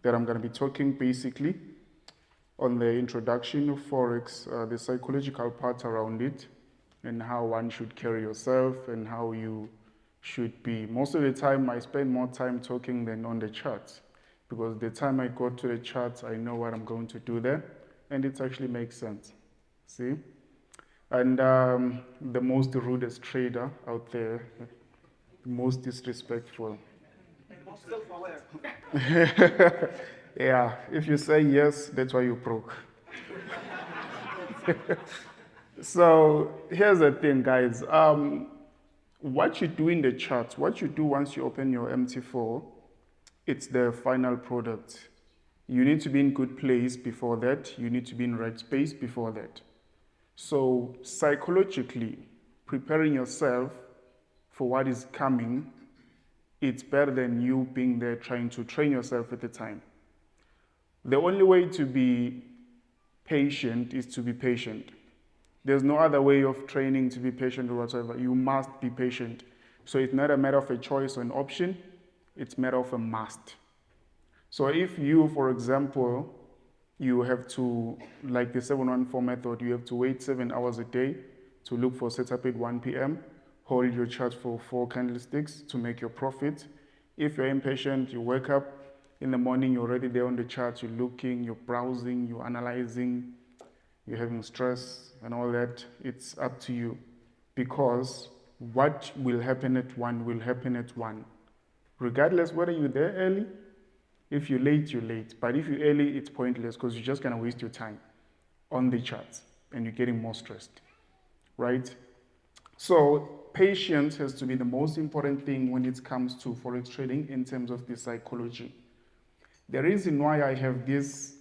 that I'm going to be talking basically on the introduction of forex, the psychological part around it, and how one should carry yourself and how you should be. Most of the time, I spend more time talking than on the charts, because the time I go to the charts, I know what I'm going to do there, and it actually makes sense. See? And the most rudest trader out there, the most disrespectful. Yeah, if you say yes, that's why you broke. So here's the thing, guys. What you do in the charts, what you do once you open your MT4, it's the final product. You need to be in good place before that. You need to be in right space before that. So psychologically, preparing yourself for what is coming, it's better than you being there trying to train yourself at the time. The only way to be patient is to be patient. There's no other way of training to be patient or whatsoever. You must be patient. So it's not a matter of a choice or an option, it's a matter of a must. So if you, for example, you have to, like the 714 method, you have to wait 7 hours a day to look for setup at 1 p.m., hold your chart for 4 candlesticks to make your profit. If you're impatient, you wake up in the morning, you're already there on the chart, you're looking, you're browsing, you're analyzing, you're having stress and all that. It's up to you, because what will happen at 1 will happen at 1. Regardless whether you're there early, if you're late, you're late. But if you're early, it's pointless, because you're just going to waste your time on the charts and you're getting more stressed, right? So patience has to be the most important thing when it comes to forex trading in terms of the psychology. The reason why I have this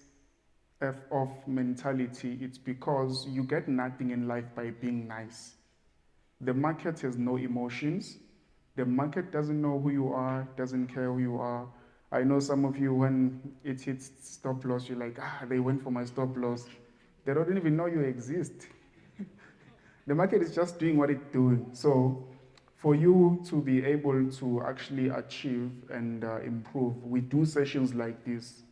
F-off mentality, it's because you get nothing in life by being nice. The market has no emotions. The market doesn't know who you are, doesn't care who you are. I know some of you, when it hits stop loss, you're like, they went for my stop loss. They don't even know you exist. The market is just doing what it's doing. So for you to be able to actually achieve and improve, we do sessions like this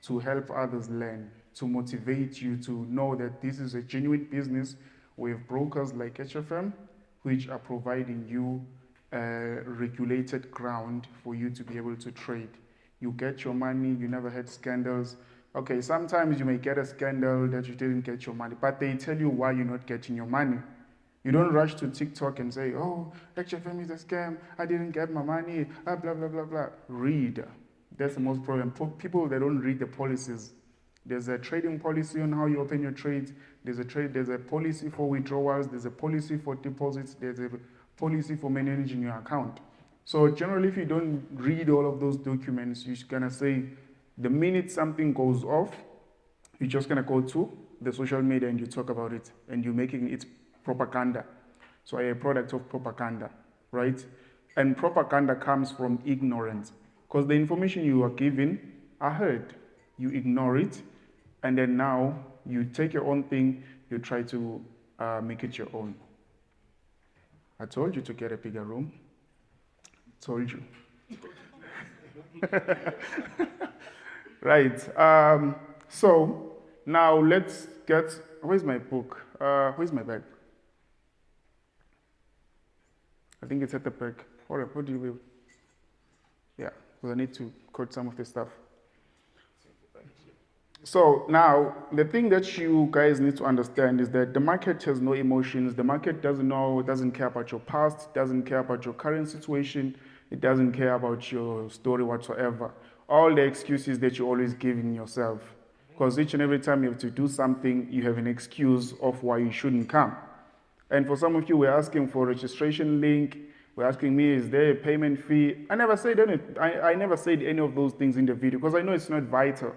to help others learn, to motivate you to know that this is a genuine business. We have brokers like HFM, which are providing you a regulated ground for you to be able to trade. You get your money, you never had scandals. Okay, sometimes you may get a scandal that you didn't get your money, but they tell you why you're not getting your money. You don't rush to TikTok and say, oh, HFM is a scam, I didn't get my money, blah, blah, blah, blah. Read. That's the most problem. People, they don't read the policies. There's a trading policy on how you open your trades. There's a policy for withdrawals. There's a policy for deposits. There's a policy for managing your account. So generally, if you don't read all of those documents, you're gonna say, the minute something goes off, you're just gonna go to the social media and you talk about it, and you're making it propaganda. So a product of propaganda, right? And propaganda comes from ignorance, because the information you are given are heard. You ignore it, and then now you take your own thing, you try to make it your own. I told you to get a bigger room. Told you. Right. So now let's get. Where's my book? Where's my bag? I think it's at the back. All right. What do you? Yeah, because I need to quote some of the stuff. So now, the thing that you guys need to understand is that the market has no emotions. The market doesn't care about your past, doesn't care about your current situation, it doesn't care about your story whatsoever. All the excuses that you're always giving yourself. Because each and every time you have to do something, you have an excuse of why you shouldn't come. And for some of you, we're asking for a registration link. We're asking me, is there a payment fee? I never said any of those things in the video, because I know it's not vital.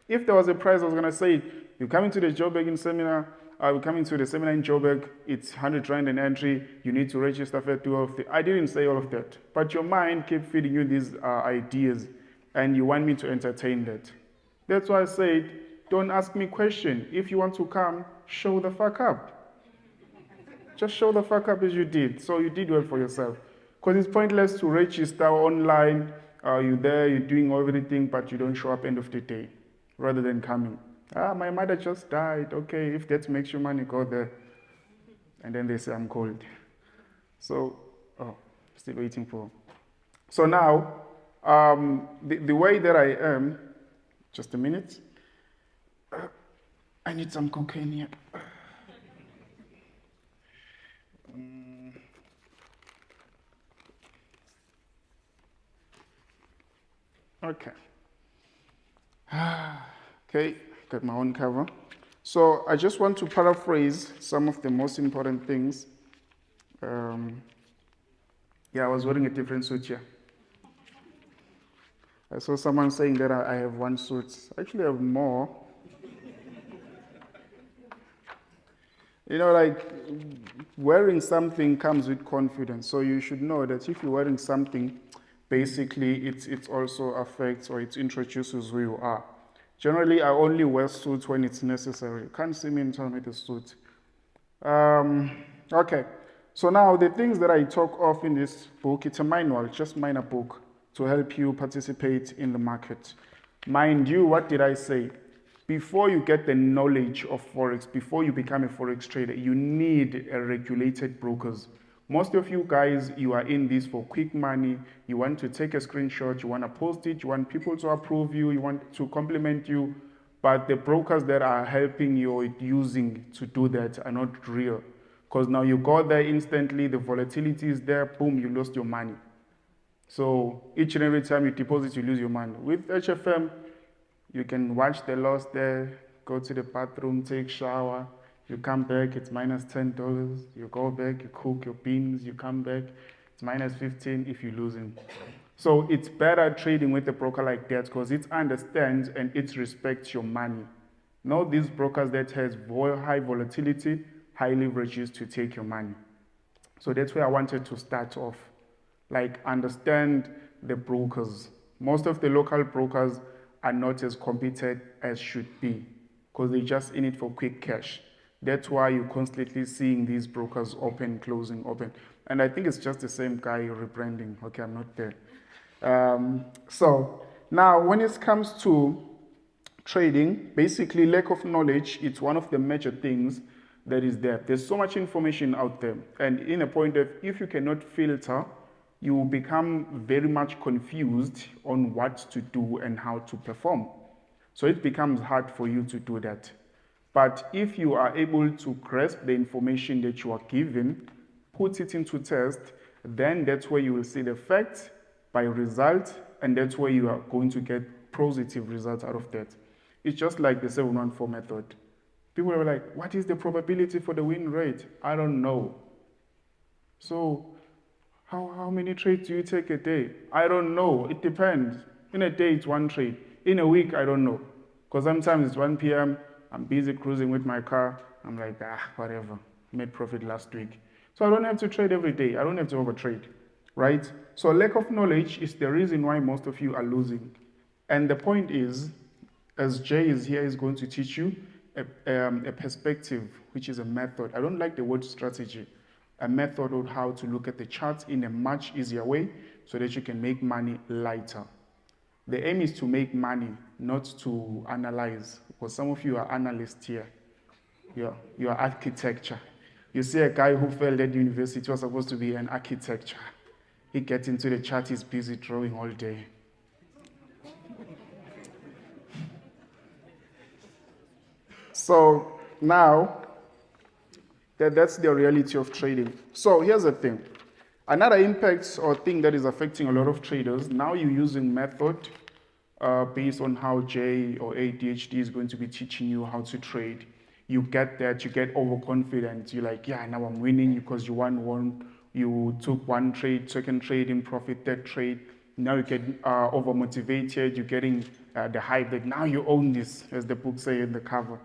If there was a price, I was going to say, you're coming to the Joburg seminar, we're coming to the seminar in Joburg, it's 100 Rand an entry, you need to register for 12. I didn't say all of that. But your mind kept feeding you these ideas, and you want me to entertain that. That's why I said, don't ask me questions. If you want to come, show the fuck up. Just show the fuck up as you did. So you did well for yourself. Because it's pointless to register online, You're there, you're doing everything, but you don't show up end of the day, rather than coming. My mother just died. Okay, if that makes you money, go there. And then they say, I'm cold. So, still waiting for. So now, the way that I am, just a minute. I need some cocaine here. Okay. Okay, got my own cover. So I just want to paraphrase some of the most important things. I was wearing a different suit here. I saw someone saying that I have one suit. I actually have more. Like wearing something comes with confidence. So you should know that if you're wearing something, basically it also affects or it introduces who you are. Generally, I only wear suits when it's necessary. You can't see me and tell me to suit. Okay, so now the things that I talk of in this book, it's a manual, just minor book to help you participate in the market. Mind you, what did I say? Before you get the knowledge of forex, before you become a forex trader, you need a regulated brokers. Most of you guys, you are in this for quick money. You want to take a screenshot, you want to post it, you want people to approve you, you want to compliment you, but the brokers that are helping you or using to do that are not real. Because now you go there instantly, the volatility is there, boom, you lost your money. So each and every time you deposit, you lose your money. With HFM, you can watch the loss there, go to the bathroom, take shower, you come back, it's minus $10. You go back, you cook your beans, you come back, it's minus 15 if you're losing. So it's better trading with a broker like that because it understands and it respects your money. Not these brokers that has high volatility, high leverages to take your money. So that's where I wanted to start off. Like understand the brokers. Most of the local brokers are not as competent as should be because they're just in it for quick cash. That's why you're constantly seeing these brokers open, closing, open. And I think it's just the same guy rebranding. Okay, I'm not there. So now when it comes to trading, basically lack of knowledge, it's one of the major things that is there. There's so much information out there. And in a point of, if you cannot filter, you will become very much confused on what to do and how to perform. So it becomes hard for you to do that. But if you are able to grasp the information that you are given, put it into test, then that's where you will see the facts by result, and that's where you are going to get positive results out of that. It's just like the 714 method. People are like, what is the probability for the win rate? I don't know. So how many trades do you take a day? I don't know. It depends. In a day, it's one trade. In a week, I don't know. Because sometimes it's 1 p.m., I'm busy cruising with my car. I'm like, whatever. Made profit last week. So I don't have to trade every day. I don't have to overtrade, right? So lack of knowledge is the reason why most of you are losing. And the point is, as Jay is here, is going to teach you a perspective, which is a method. I don't like the word strategy. A method of how to look at the charts in a much easier way so that you can make money lighter. The aim is to make money, not to analyze. Because some of you are analysts here. You are architecture. You see a guy who failed at university was supposed to be an architecture. He gets into the chart, he's busy drawing all day. So now, that's the reality of trading. So here's the thing. Another impact or thing that is affecting a lot of traders, now you're using method based on how J or ADHD is going to be teaching you how to trade. You get that, you get overconfident. You're like, yeah, now I'm winning because you won one. You took one trade, second trade in profit, third trade. Now you get overmotivated. You're getting the hype that now you own this, as the book says in the cover.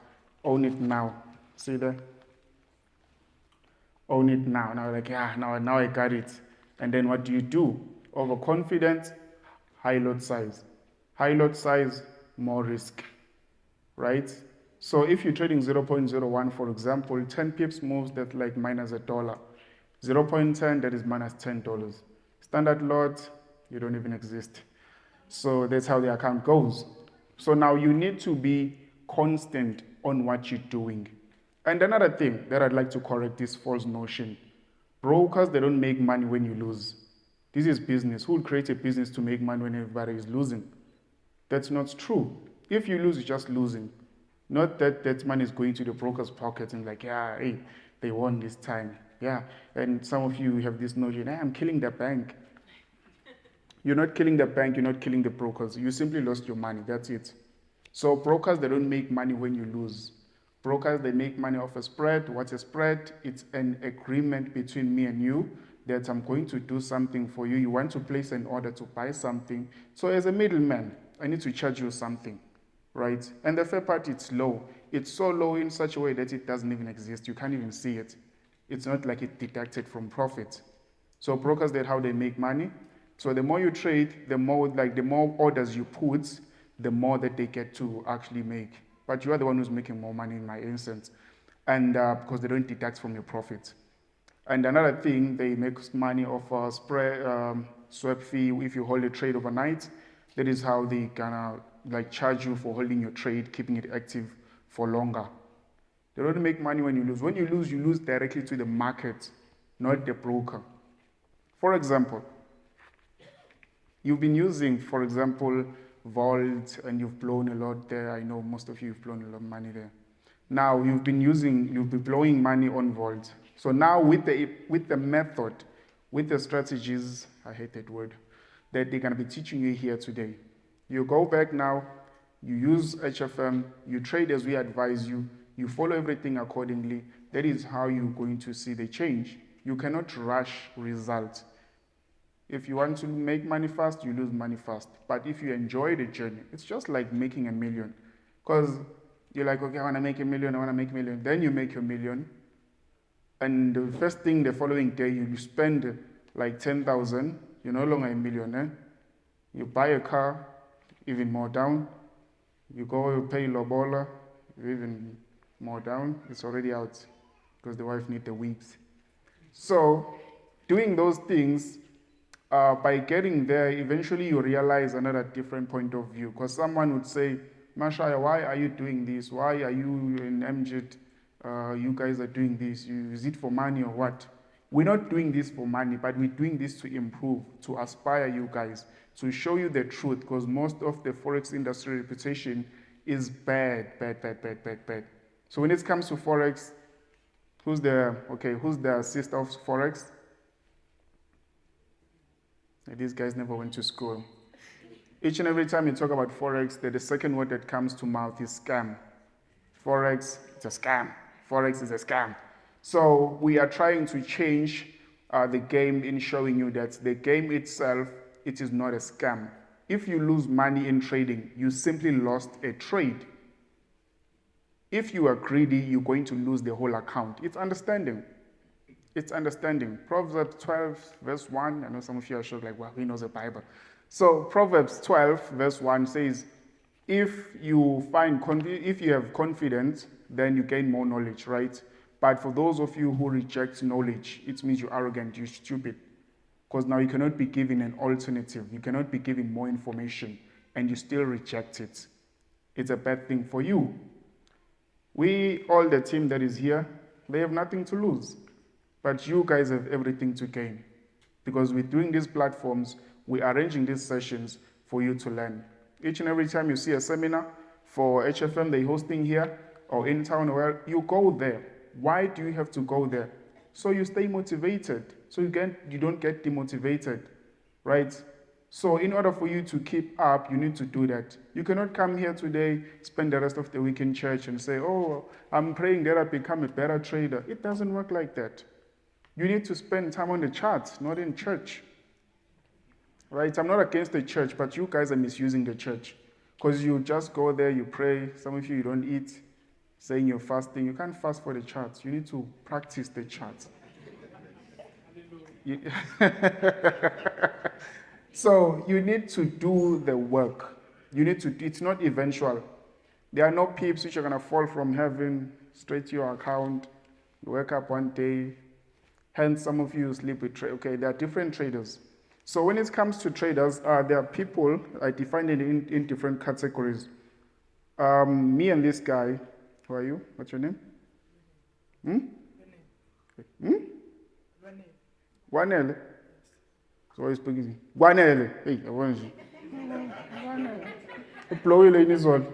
Own it now. See that? Own it now. Now like, yeah, now I got it. And then what do? Overconfident, high lot size. High lot size, more risk, right? So if you're trading 0.01, for example, 10 pips moves, that's like minus $1. 0.10, that is minus $10. Standard lot, you don't even exist. So that's how the account goes. So now you need to be constant on what you're doing. And another thing that I'd like to correct this false notion. Brokers, they don't make money when you lose. This is business. Who would create a business to make money when everybody is losing? That's not true. If you lose, you're just losing. Not that that money is going to the broker's pocket and like, yeah, hey, they won this time. Yeah. And some of you have this notion, hey, I'm killing the bank. You're not killing the bank, you're not killing the brokers. You simply lost your money. That's it. So brokers, they don't make money when you lose. Brokers, they make money off a spread. What's a spread? It's an agreement between me and you that I'm going to do something for you. You want to place an order to buy something. So as a middleman, I need to charge you something, right? And the fair part, it's low. It's so low in such a way that it doesn't even exist. You can't even see it. It's not like it's deducted from profit. So brokers, that's how they make money. So the more you trade, the more orders you put, the more that they get to actually make. But you are the one who's making more money in my instance, and because they don't deduct from your profit. And another thing, they make money off a spread swap fee if you hold a trade overnight. That is how they gonna charge you for holding your trade, keeping it active for longer. They don't make money when you lose. When you lose directly to the market, not the broker. For example, you've been using, for example, Vault, and you've blown a lot there. I know most of you have blown a lot of money there. Now you'll be blowing money on Vault. So now with the method, with the strategies, I hate that word, that they're gonna be teaching you here today. You go back now, you use HFM, you trade as we advise you, you follow everything accordingly. That is how you're going to see the change. You cannot rush results. If you want to make money fast, you lose money fast. But if you enjoy the journey, it's just like making a million. Because you're like, okay, I want to make a million. Then you make your million. And the first thing the following day, you spend like 10,000. You're no longer a millionaire. You buy a car, even more down. You go, you pay lobola, even more down. It's already out because the wife needs the weeks. So doing those things, by getting there, eventually you realize another different point of view. Because someone would say, Mashaya, why are you doing this? Why are you in MJIT? You guys are doing this. Is it for money or what? We're not doing this for money, but we're doing this to improve, to aspire you guys, to show you the truth. Because most of the forex industry reputation is bad. So when it comes to forex, who's the sister of forex? These guys never went to school. Each and every time you talk about forex, the second word that comes to mouth is scam. Forex, it's a scam. Forex is a scam. So we are trying to change the game in showing you that the game itself, it is not a scam. If you lose money in trading, you simply lost a trade. If you are greedy, you're going to lose the whole account. It's understanding. It's understanding. Proverbs 12, verse 1. I know some of you are sure, like, well, he knows the Bible. So Proverbs 12, verse 1 says, if you have confidence, then you gain more knowledge, right? But for those of you who reject knowledge, it means you're arrogant, you're stupid. Because now you cannot be given an alternative. You cannot be given more information, and you still reject it. It's a bad thing for you. All the team that is here, they have nothing to lose. But you guys have everything to gain. Because we're doing these platforms, we're arranging these sessions for you to learn. Each and every time you see a seminar for HFM they're hosting here, or in town, where you go there. Why do you have to go there? So you stay motivated. So you don't get demotivated, right? So in order for you to keep up, you need to do that. You cannot come here today, spend the rest of the week in church and say, oh, I'm praying that I become a better trader. It doesn't work like that. You need to spend time on the charts, not in church. Right? I'm not against the church, but you guys are misusing the church. Because you just go there, you pray. Some of you don't eat, saying you're fasting. You can't fast for the charts. You need to practice the charts. So you need to do the work. It's not eventual. There are no peeps which are going to fall from heaven straight to your account. You wake up one day. Hence, some of you sleep with there are different traders. So when it comes to traders, there are people, I define it in different categories. Me and this guy, who are you? What's your name? Wanele. So what is speaking? Wanele. Hey, I want you. Uplowile in his one.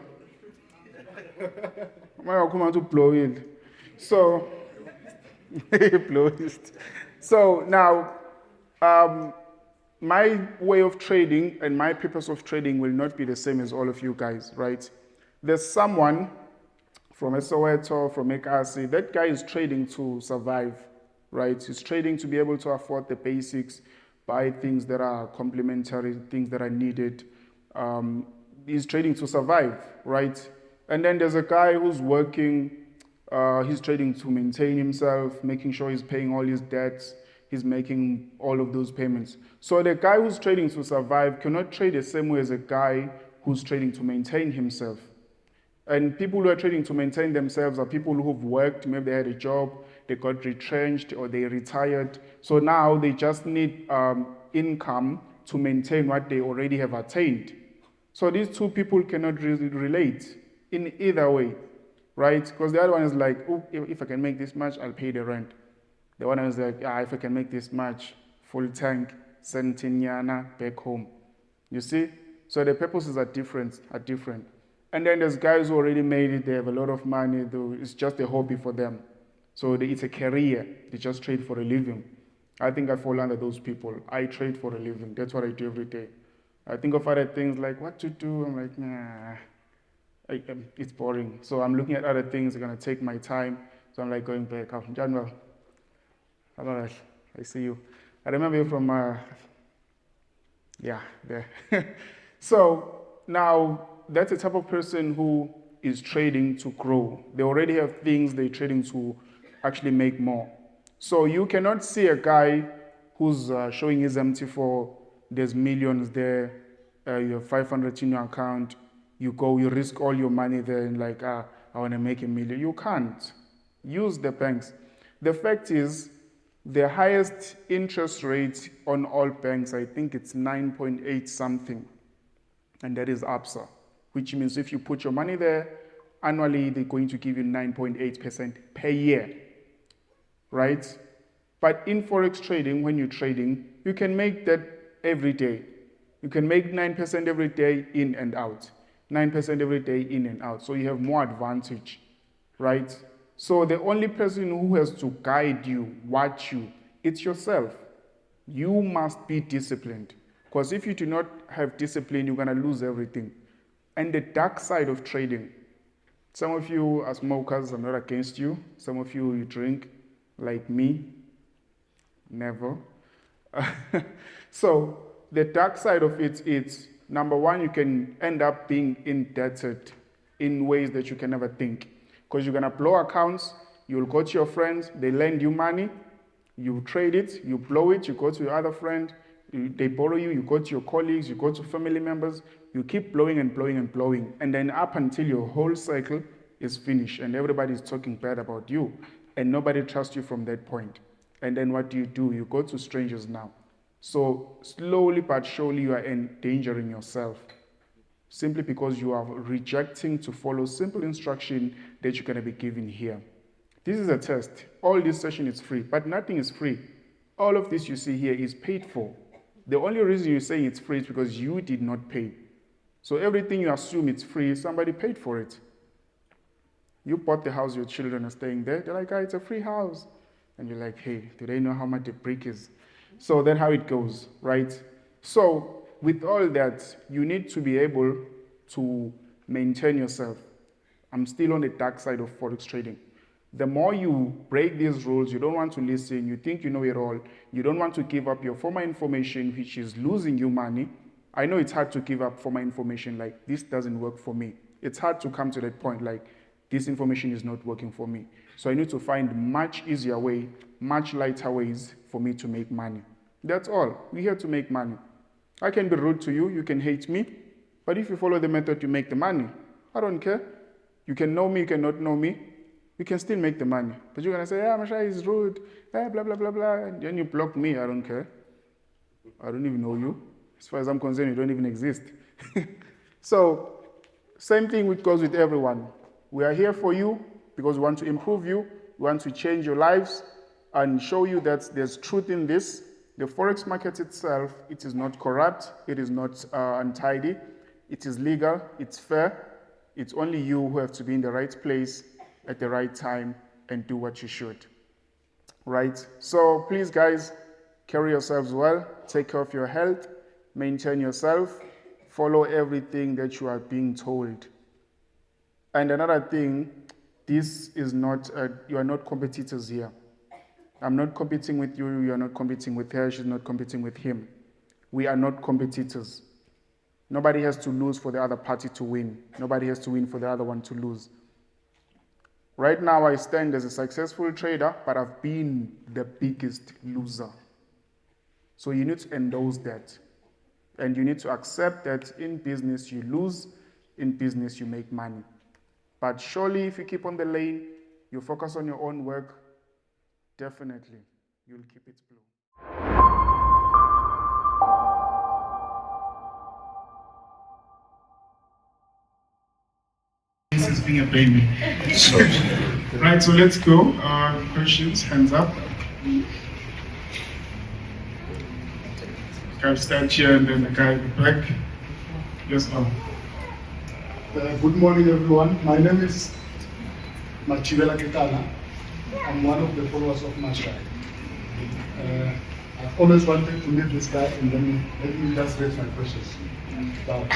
I come out to blow it. So, so now, my way of trading and my purpose of trading will not be the same as all of you guys, right? There's someone from Soweto, from Ekasi, that guy is trading to survive, right? He's trading to be able to afford the basics, buy things that are complementary, things that are needed. He's trading to survive, right? And then there's a guy who's working, he's trading to maintain himself, making sure he's paying all his debts, he's making all of those payments. So the guy who's trading to survive cannot trade the same way as a guy who's trading to maintain himself. And people who are trading to maintain themselves are people who've worked, maybe they had a job, they got retrenched or they retired. So now they just need income to maintain what they already have attained. So these two people cannot really relate in either way, right? Because the other one is like, oh, if I can make this much, I'll pay the rent. The one is like, if I can make this much, full tank, centiniana, back home. You see? So the purposes are different. And then there's guys who already made it, they have a lot of money, though it's just a hobby for them. So it's a career, they just trade for a living. I think I fall under those people. I trade for a living, that's what I do every day. I think of other things like what to do, I'm like, nah, it's boring. So I'm looking at other things, they're gonna take my time. So I'm like going back, January, I see you. I remember you from, there. So now, that's the type of person who is trading to grow. They already have things they're trading to actually make more. So you cannot see a guy who's showing his MT4, there's millions there, you have 500 in your account, you risk all your money there and like, I want to make $1 million. You can't. Use the banks. The fact is, the highest interest rate on all banks, I think it's 9.8 something, and that is ABSA. Which means if you put your money there, annually they're going to give you 9.8% per year, right? But in forex trading, when you're trading, you can make that every day. You can make 9% every day in and out, 9% every day in and out. So you have more advantage, right? So the only person who has to guide you, watch you, it's yourself. You must be disciplined. Because if you do not have discipline, you're going to lose everything. And the dark side of trading. Some of you are smokers, I'm not against you. Some of you drink, like me. Never. So the dark side of it is, number one, you can end up being indebted in ways that you can never think. Because you're going to blow accounts, you'll go to your friends, they lend you money, you trade it, you blow it, you go to your other friend, they borrow you, you go to your colleagues, you go to family members, you keep blowing and blowing and blowing, and then up until your whole cycle is finished and everybody's talking bad about you and nobody trusts you from that point. And then what do? You go to strangers now. So slowly but surely you are endangering yourself simply because you are rejecting to follow simple instruction that you're going to be given here. This is a test. All this session is free, but nothing is free. All of this you see here is paid for. The only reason you say it's free is because you did not pay. So everything you assume it's free, somebody paid for it. You bought the house, your children are staying there. They're like, it's a free house. And you're like, hey, do they know how much the brick is? So that's how it goes, right? So with all that, you need to be able to maintain yourself. I'm still on the dark side of forex trading. The more you break these rules, you don't want to listen, you think you know it all, you don't want to give up your former information, which is losing you money. I know it's hard to give up former information, like this doesn't work for me. It's hard to come to that point, like this information is not working for me. So I need to find much easier way, much lighter ways for me to make money. That's all. We're here to make money. I can be rude to you, you can hate me, but if you follow the method to make the money, I don't care. You can know me, you cannot know me, you can still make the money. But you're going to say, Mashai is rude, blah, blah, blah, blah, and then you block me, I don't care. I don't even know you. As far as I'm concerned, you don't even exist. So, same thing goes with everyone. We are here for you because we want to improve you, we want to change your lives and show you that there's truth in this. The forex market itself, it is not corrupt, it is not untidy, it is legal, it's fair. It's only you who have to be in the right place at the right time and do what you should. Right? So please, guys, carry yourselves well, take care of your health, maintain yourself, follow everything that you are being told. And another thing, this is not, you are not competitors here. I'm not competing with you, you are not competing with her, she's not competing with him. We are not competitors. Nobody has to lose for the other party to win. Nobody has to win for the other one to lose. Right now, I stand as a successful trader, but I've been the biggest loser. So you need to endorse that. And you need to accept that in business you lose, in business you make money. But surely if you keep on the lane, you focus on your own work, definitely you'll keep it blue. This is being a baby. Right, so let's go. Questions, hands up. Guy stand here and then the guy in the back. Yes, ma'am. Good morning, everyone. My name is Machivela Ketana. I'm one of the followers of Masha. I've always wanted to meet this guy, and then let me just raise my questions. But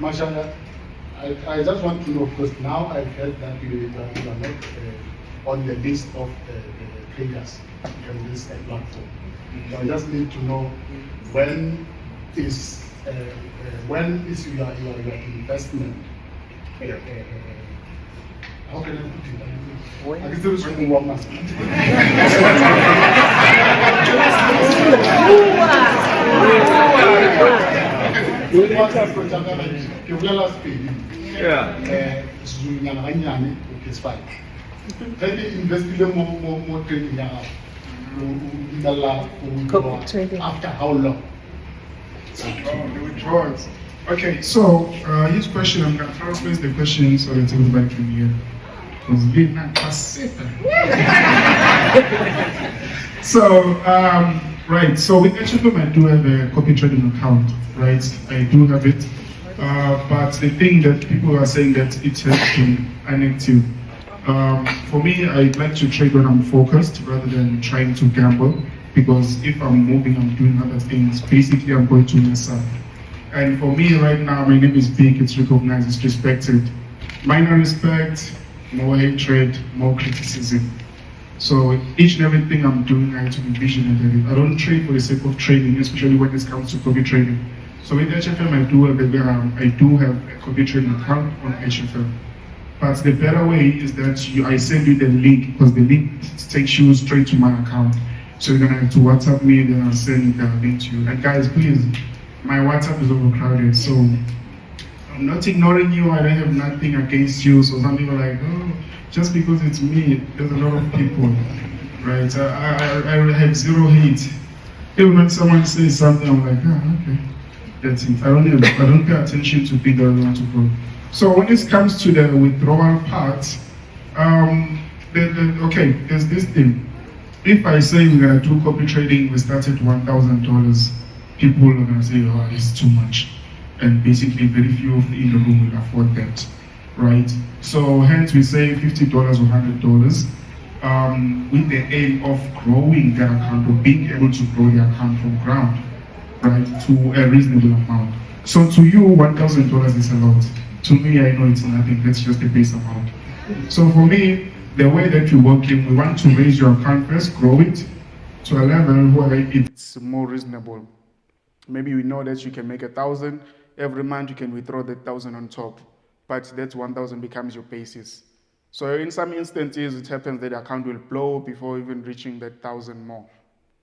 Masha, I just want to know, because now I've heard that you are not on the list of the traders on this platform. So I just need to know when is your investment? How can I put it? I can still swing one mask. After how long? Oh, the withdrawals. Okay, so his question, I'm going to paraphrase the question so that everybody can hear. Was really not pacific. So, right, so with HFM I do have a copy trading account, right? I do have it. But the thing that people are saying that it has been inactive. For me, I like to trade when I'm focused rather than trying to gamble, because if I'm moving, I'm doing other things, basically I'm going to mess up. And for me right now, my name is big, it's recognized, it's respected. Minor respect, more hatred, more criticism. So each and everything I'm doing, I have to be visionary. I don't trade for the sake of trading, especially when it comes to copy trading. So with HFM, I do have a copy trading account on HFM. But the better way is that I send you the link, because the link takes you straight to my account. So you're gonna have to WhatsApp me, then I'll send the link to you. And guys, please, my WhatsApp is overcrowded, so I'm not ignoring you. I don't have nothing against you. So some people are like, oh, just because it's me, there's a lot of people, right? I have zero hate. Even when someone says something, I'm like, oh, okay, that's it. I don't pay attention to people that want to grow. So when it comes to the withdrawal part, okay, there's this thing. If I say we're gonna do copy trading, we start at $1,000, people are gonna say, oh, it's too much. And basically very few in the room will afford that, right? So hence we say $50 or $100, with the aim of growing that account, or being able to grow the account from ground, right, to a reasonable amount. So to you, $1,000 is a lot. To me, I know it's nothing, that's just the base amount. So for me, the way that we're working, we want to raise your account first, grow it to a level where it's more reasonable. Maybe we know that you can make 1,000, every month you can withdraw that 1,000 on top, but that 1,000 becomes your basis. So in some instances, it happens that the account will blow before even reaching that 1,000 more,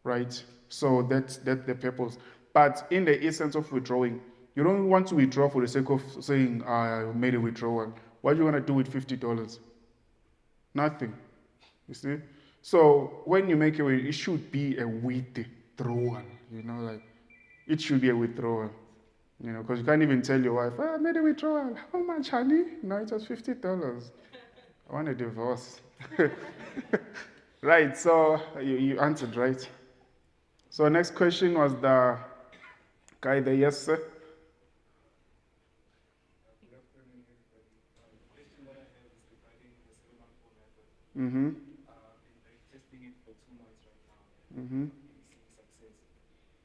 right? So that's the purpose. But in the essence of withdrawing, you don't want to withdraw for the sake of saying, I made a withdrawal. What are you gonna do with $50? Nothing, you see? So when you make it should be a withdrawal, you know, like it should be a withdrawal. Because you can't even tell your wife, I made a withdrawal. How much, honey? No, it was $50. I want a divorce. Right, so you answered, right? So next question was the guy there, yes, sir? Mm-hmm. Mm-hmm.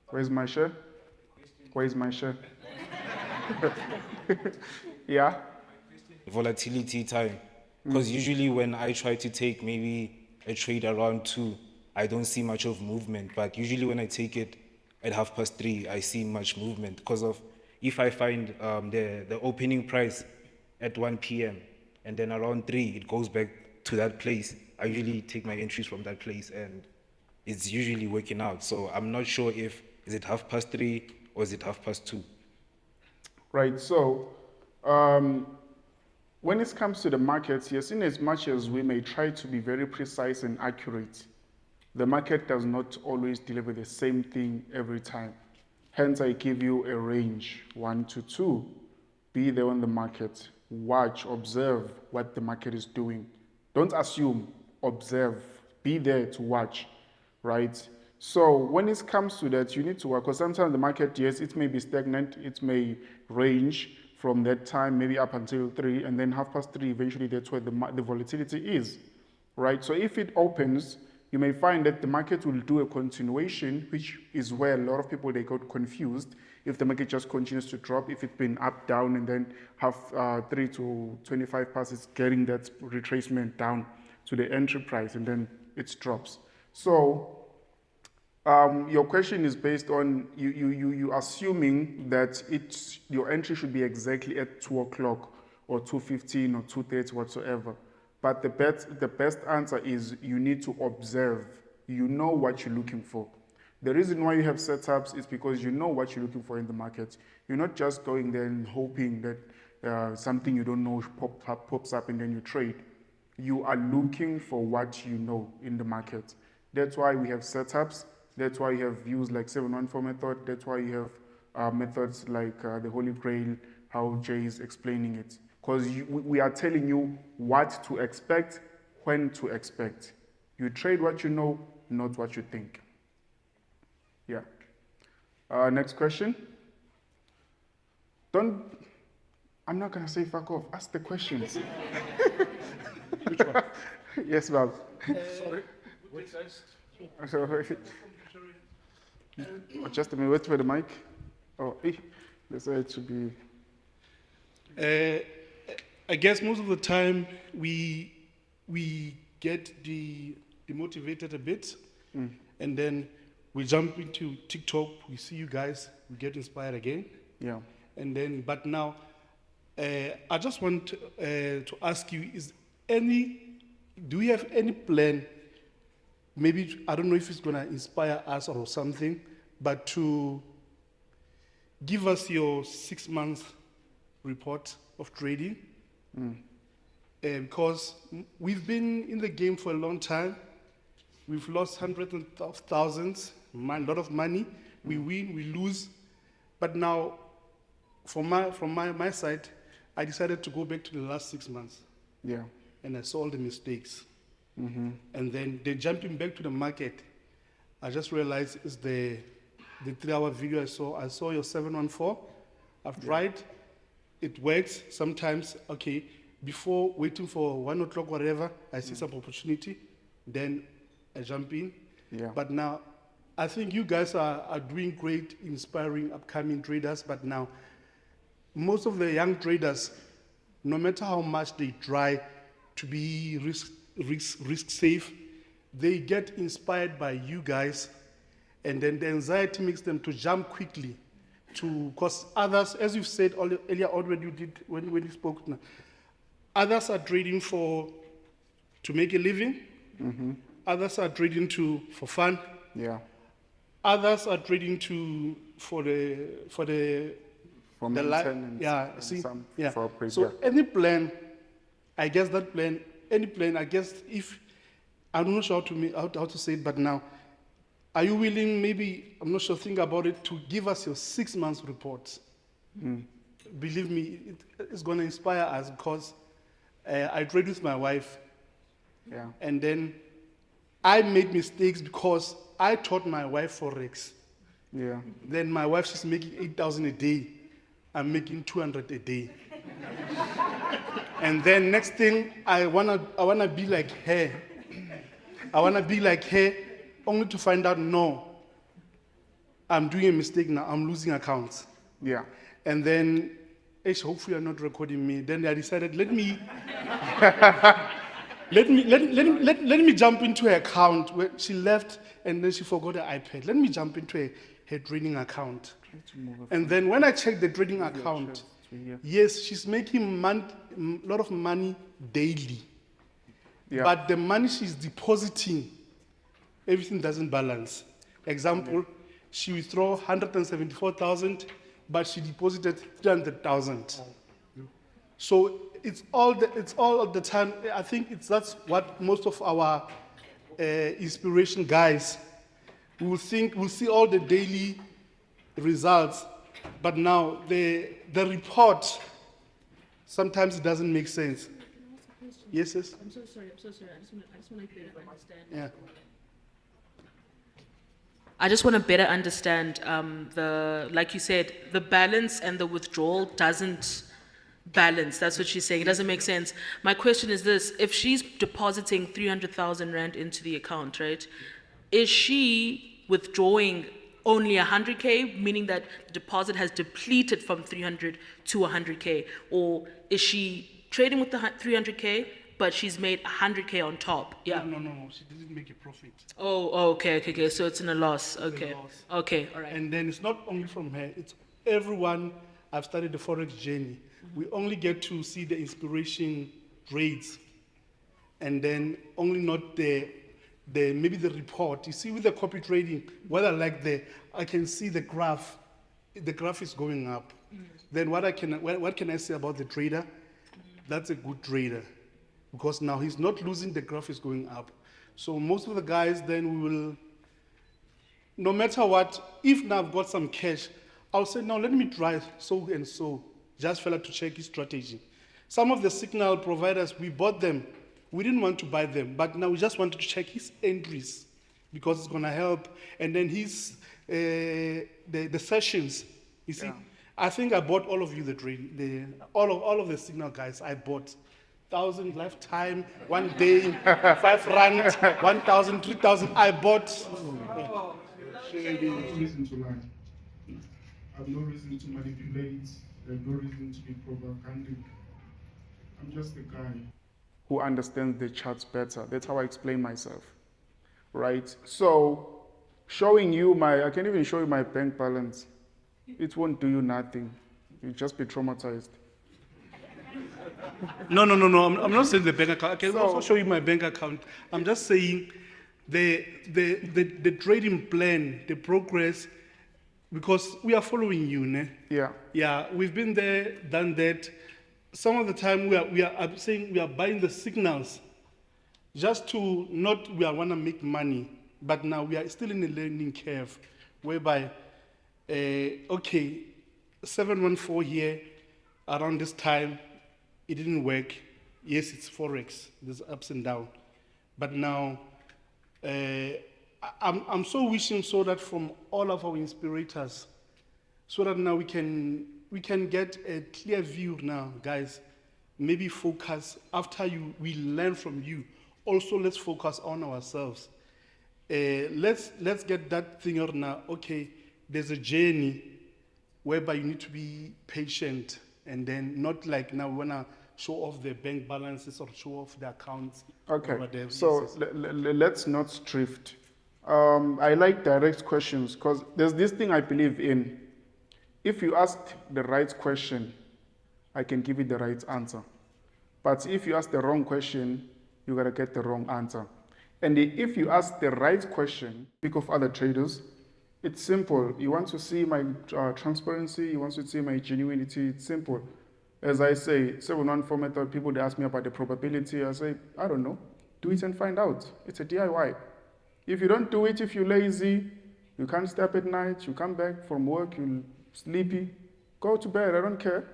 Where's my share? Where's my share? Yeah? Volatility time. Because usually when I try to take maybe a trade around 2, I don't see much of movement. But usually when I take it at 3:30, I see much movement. Because of if I find the opening price at 1 p.m. and then around 3 it goes back to that place, I usually take my entries from that place and it's usually working out. So I'm not sure if is it 3:30 or is it 2:30. Right, so when it comes to the markets, yes, in as much as we may try to be very precise and accurate, the market does not always deliver the same thing every time. Hence, I give you a range, 1 to 2. Be there on the market, watch, observe what the market is doing. Don't assume, observe, be there to watch, right? So when it comes to that, you need to work, because sometimes the market, yes, it may be stagnant, it may range from that time, maybe up until 3, and then 3:30, eventually that's where the volatility is, right? So if it opens, you may find that the market will do a continuation, which is where a lot of people, they got confused. If the market just continues to drop, if it's been up, down, and then 3 to 25 past, it's getting that retracement down to the entry price, and then it drops. So your question is based on you assuming that your entry should be exactly at 2 o'clock or 2:15 or 2:30 whatsoever. But the best answer is you need to observe. You know what you're looking for. The reason why you have setups is because you know what you're looking for in the market. You're not just going there and hoping that something you don't know pops up and then you trade. You are looking for what you know in the market. That's why we have setups. That's why you have views like 714 method. That's why you have methods like the Holy Grail, how Jay is explaining it. Because we are telling you what to expect, when to expect. You trade what you know, not what you think. Yeah. Next question. I'm not going to say fuck off. Ask the questions. Which one? Yes, Bob. Sorry. Which guys? Just a minute, wait for the mic. Oh, let's say it should be. I guess most of the time we get demotivated a bit, and then we jump into TikTok. We see you guys, we get inspired again. Yeah. And then, but now, I just want to ask you: do we have any plan? Maybe I don't know if it's gonna inspire us or something, but to give us your 6 months report of trading. Because we've been in the game for a long time. We've lost hundreds of thousands, a lot of money. We win, we lose. But now, from my side, I decided to go back to the last 6 months. Yeah. And I saw all the mistakes. And then jumping back to the market, I just realized it's the 3-hour video I saw. I saw your 714. I've tried. It works sometimes. Okay, before waiting for 1 o'clock, whatever, I see some opportunity, then I jump in. Yeah. But now, I think you guys are doing great, inspiring upcoming traders. But now, most of the young traders, no matter how much they try to be risk safe, they get inspired by you guys, and then the anxiety makes them to jump quickly. Because others, as you've said earlier on when you spoke, others are trading to make a living. Others are trading for fun. Yeah. Others are trading for the maintenance. Yeah. And See. some Yeah. for upgrade, So yeah. any plan, I guess any plan. I guess if I'm not sure how to say it, but now are you willing, maybe, I'm not sure, think about it, to give us your 6 months report? Believe me, it's going to inspire us because I trade with my wife, Yeah. and then I made mistakes because I taught my wife forex. Yeah. Then my wife, she's making 8,000 a day. I'm making 200 a day. And then next thing, I wanna be like her. I wanna be like her, only to find out, no, I'm doing a mistake now, I'm losing accounts. Yeah. And then, hopefully you're not recording me. Then I decided, let me jump into her account where she left and then she forgot her iPad. Let me jump into her trading account. And then when I checked the trading account, yes, she's making a lot of money daily. Yeah. But the money she's depositing, everything doesn't balance. Example, she withdraw 174,000, but she deposited 300,000. So it's all the time. I think that's what most of our inspiration guys will think. We'll see all the daily results, but now the report sometimes it doesn't make sense. Yes, yes. I'm so sorry. I just want to better understand. Yeah. I just want to better understand like you said, the balance and the withdrawal doesn't balance. That's what she's saying. It doesn't make sense. My question is this: if she's depositing 300,000 rand into the account, right? Is she withdrawing only 100K, meaning that the deposit has depleted from 300 to 100K, or is she trading with the 300K, but she's made 100K on top? Yeah. No. She didn't make a profit. Oh, okay. So it's in a loss. Okay. loss. Okay, all right. And then it's not only from her, it's everyone. I've started the forex journey. We only get to see the inspiration rates, and then only not the maybe the report. You see, with the copy trading, whether I can see the graph. The graph is going up. Then what can I say about the trader? That's a good trader, because now he's not losing. The graph is going up. So most of the guys, then we will, no matter what, if now I've got some cash, I'll say, now let me try so and so, just fella to check his strategy. Some of the signal providers, we bought them. We didn't want to buy them, but now we just wanted to check his entries because it's going to help. And then his, the sessions, you see. Yeah. I think I bought all of you all of the signal guys. I bought 1,000 lifetime, 1 day, 5 rand, 1,000, 3,000. I bought. Reason to lie. I have no reason to manipulate. I have no reason to be provocative. I'm just a guy who understands the charts better. That's how I explain myself, right? So showing you I can even show you my bank balance. It won't do you nothing. You'll just be traumatized. No. I'm not saying the bank account. I can also show you my bank account. I'm just saying the trading plan, the progress, because we are following you, ne? Yeah. Yeah, we've been there, done that. Some of the time I'm saying we are buying the signals just to not we want to make money, but now we are still in a learning curve whereby, 714 here around this time, it didn't work. Yes, it's forex. There's ups and downs, but now I'm so wishing so that from all of our inspirators, so that now we can get a clear view now, guys. Maybe focus after we learn from you. Also, let's focus on ourselves. Let's get that thing out now. Okay, there's a journey whereby you need to be patient, and then not like now we wanna show off the bank balances or show off the accounts. Okay. or whatever. So Yes, let's not drift. I like direct questions because there's this thing I believe in. If you ask the right question, I can give you the right answer. But if you ask the wrong question, you're going to get the wrong answer. And if you ask the right question, speak of other traders, it's simple. You want to see my transparency, you want to see my genuinity, it's simple. As I say, 714 method, people they ask me about the probability, I say, I don't know. Do it and find out. It's a DIY. If you don't do it, if you're lazy, you can't step at night, you come back from work, you're sleepy, go to bed, I don't care.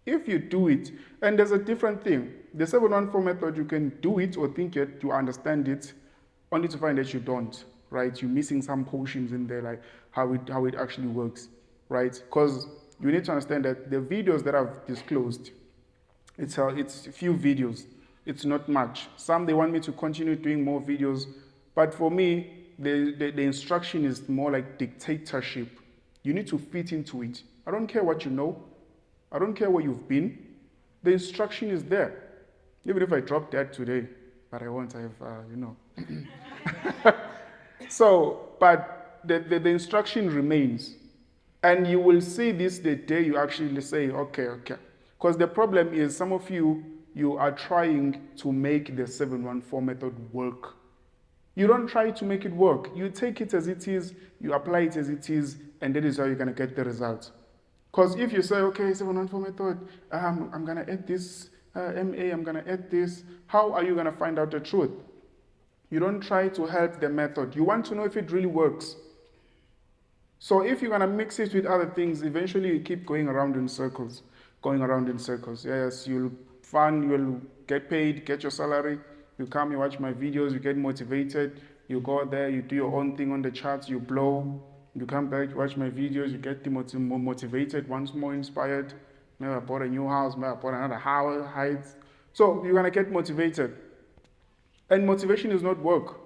If you do it, and there's a different thing. The 714 method, you can do it or think it, you understand it, only to find that you don't, right? You're missing some portions in there, like how it actually works, right? Because you need to understand that the videos that I've disclosed, it's a few videos. It's not much. Some, they want me to continue doing more videos, but for me, the instruction is more like dictatorship. You need to fit into it. I don't care what you know. I don't care where you've been. The instruction is there. Even if I drop that today, but I won't, I have, So, but the instruction remains. And you will see this the day you actually say, okay. Because the problem is some of you are trying to make the 714 method work. You don't try to make it work. You take it as it is, you apply it as it is, and that is how you're going to get the result. Because if you say, okay, 714 method, I'm going to add this MA, I'm going to add this, how are you going to find out the truth? You don't try to help the method. You want to know if it really works. So if you're going to mix it with other things, eventually you keep going around in circles. Yes, you'll get paid, get your salary, you come, you watch my videos, you get motivated, you go there, you do your own thing on the charts, you blow, you come back, you watch my videos, you get more motivated, once more inspired. Maybe I bought a new house, maybe I bought another house. So you're going to get motivated. And motivation is not work.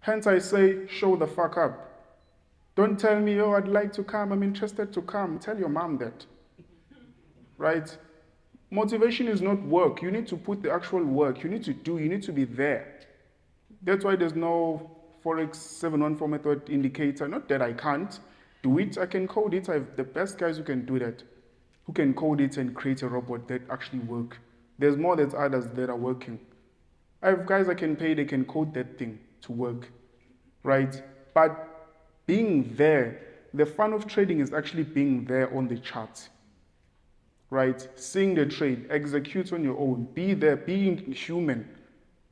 Hence I say, show the fuck up. Don't tell me, oh, I'd like to come, I'm interested to come. Tell your mom that. Right? Motivation is not work. You need to put the actual work. You need to do, you need to be there. That's why there's no forex 714 method indicator. Not that I can't do it, I can code it. I have the best guys who can do that, who can code it and create a robot that actually work. There's more than others that are working. I have guys I can pay, they can code that thing to work, right? But being there, the fun of trading is actually being there on the chart, right? Seeing the trade, execute on your own, be there, being human.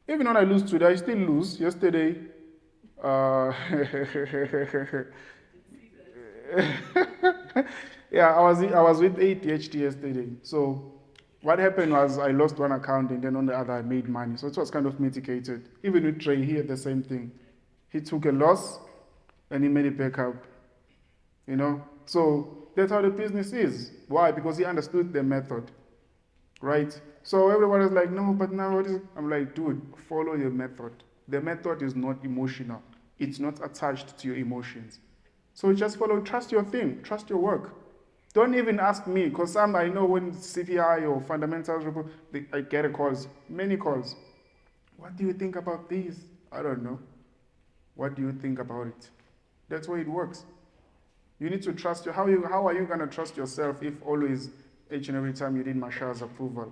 Even when I lose today, I still lose. Yesterday, yeah, I was with ADHD yesterday. So what happened was I lost one account and then on the other I made money. So it was kind of mitigated. Even with Trey, he had the same thing. He took a loss and he made it back up. So that's how the business is. Why? Because he understood the method, right? So everyone is like, no, but now what is it? I'm like, dude, follow your method. The method is not emotional. It's not attached to your emotions. So just follow, trust your thing, trust your work. Don't even ask me, because I know when CPI or fundamentals report, I get calls, many calls. What do you think about these? I don't know. What do you think about it? That's why it works. You need to trust how are you going to trust yourself if always, each and every time you need Masha's approval?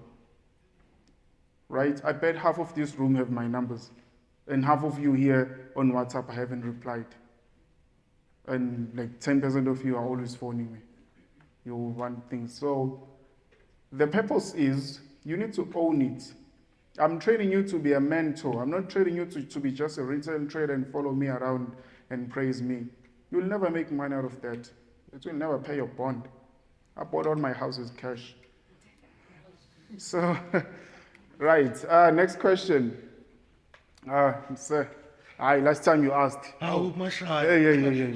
Right? I bet half of this room have my numbers. And half of you here on WhatsApp haven't replied. And like 10% of you are always phoning me. You want things. So the purpose is you need to own it. I'm training you to be a mentor. I'm not training you to be just a retail trader and follow me around and praise me. You'll never make money out of that. It will never pay your bond. I bought all my houses cash. So, right. Next question. Sir. Last time you asked. Oh, Masha. Yeah.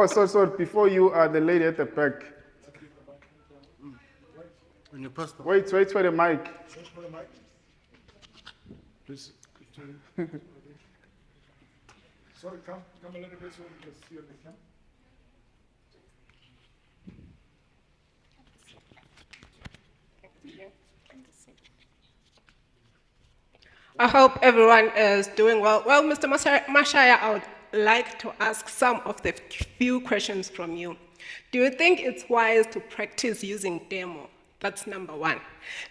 So before you, the lady at the back. When you pass the Wait for the mic. Wait for the mic. Please. Sorry, come a little bit so we can see your cam. I hope everyone is doing well. Well, Mr. Mashaya, I would like to ask some of the few questions from you. Do you think it's wise to practice using demo? That's number one.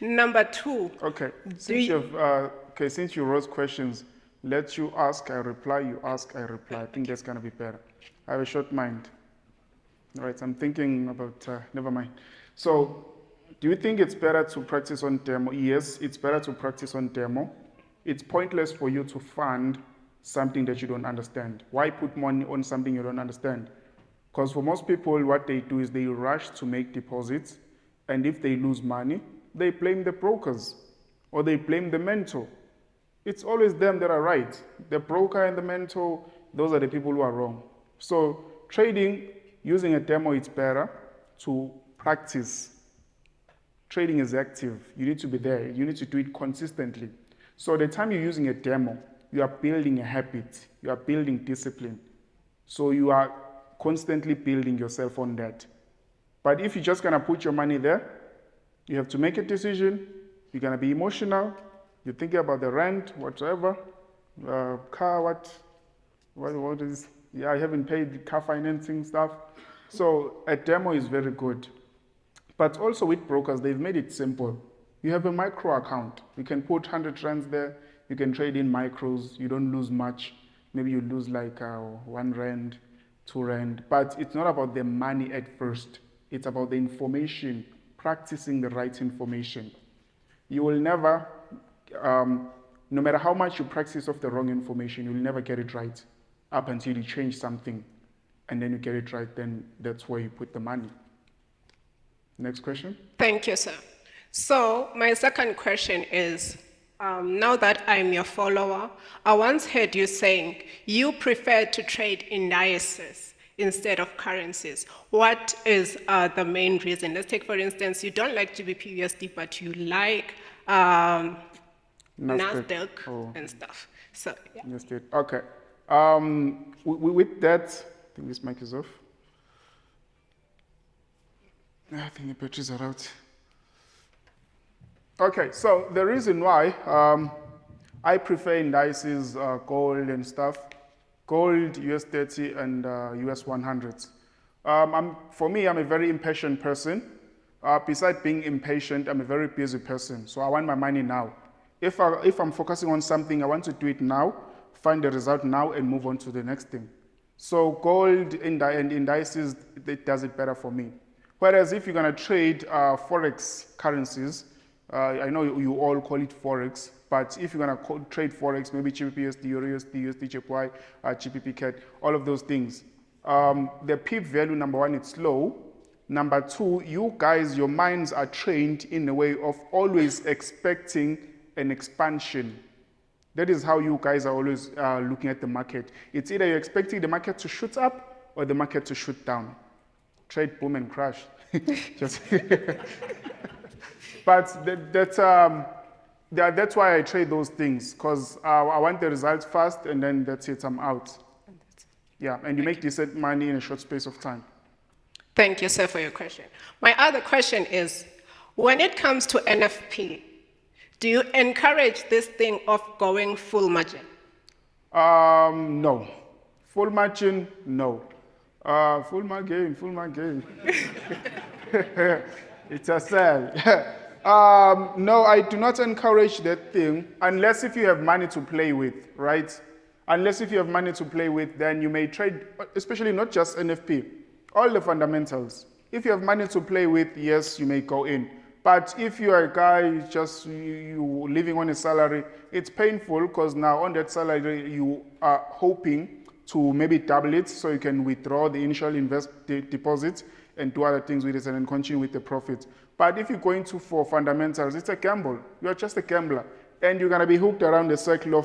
Number two. Okay. Since you wrote questions, let you ask, I reply, you ask, I reply. I think that's going to be better. I have a short mind. All right, I'm thinking about, never mind. So, do you think it's better to practice on demo? Yes, it's better to practice on demo. It's pointless for you to fund something that you don't understand. Why put money on something you don't understand? Because for most people, what they do is they rush to make deposits, and if they lose money, they blame the brokers or they blame the mentor. It's always them that are right. The broker and the mentor, those are the people who are wrong. So trading, using a demo, it's better to practice. Trading is active. You need to be there. You need to do it consistently. So the time you're using a demo, you are building a habit. You are building discipline. So you are constantly building yourself on that. But if you're just going to put your money there, you have to make a decision. You're going to be emotional. You're thinking about the rent, whatever, car, what is, yeah, I haven't paid the car financing stuff. So a demo is very good. But also with brokers, they've made it simple. You have a micro account. You can put 100 rands there. You can trade in micros. You don't lose much. Maybe you lose like 1 rand, 2 rand. But it's not about the money at first. It's about the information, practicing the right information. You will never, no matter how much you practice of the wrong information, you'll never get it right up until you change something. And then you get it right, then that's where you put the money. Next question. Thank you, sir. So my second question is, now that I'm your follower, I once heard you saying you prefer to trade indices instead of currencies. What is the main reason? Let's take, for instance, you don't like GBP USD, but you like Nasdaq and stuff. So, yeah. Nasdaq. Okay. With that, I think this mic is off. I think the batteries are out. Okay, so the reason why I prefer indices, gold and stuff, gold, US 30 and US 100s. For me, I'm a very impatient person. Besides being impatient, I'm a very busy person. So I want my money now. If I'm focusing on something, I want to do it now, find the result now and move on to the next thing. So gold and indices, it does it better for me. Whereas if you're going to trade forex currencies, I know you all call it forex, but if you're going to trade forex, maybe GBP USD, Euro USD, USD JPY, GBP CAD, all of those things, the PIP value, number one, it's low. Number two, you guys, your minds are trained in a way of always expecting an expansion. That is how you guys are always looking at the market. It's either you're expecting the market to shoot up or the market to shoot down. Trade boom and crash. Just but that's why I trade those things, because I want the results fast and then that's it, I'm out. Yeah, and you make decent money in a short space of time. Thank you, sir, for your question. My other question is, when it comes to NFP, do you encourage this thing of going full margin? No. Full margin, no. Full margin. It's a sell. No, I do not encourage that thing unless if you have money to play with, right? Unless if you have money to play with, then you may trade, especially not just NFP, all the fundamentals. If you have money to play with, yes, you may go in. But if you are a guy just you living on a salary, it's painful because now on that salary you are hoping to maybe double it so you can withdraw the initial deposit and do other things with it and then continue with the profit. But if you're going for fundamentals, it's a gamble. You're just a gambler. And you're going to be hooked around the circle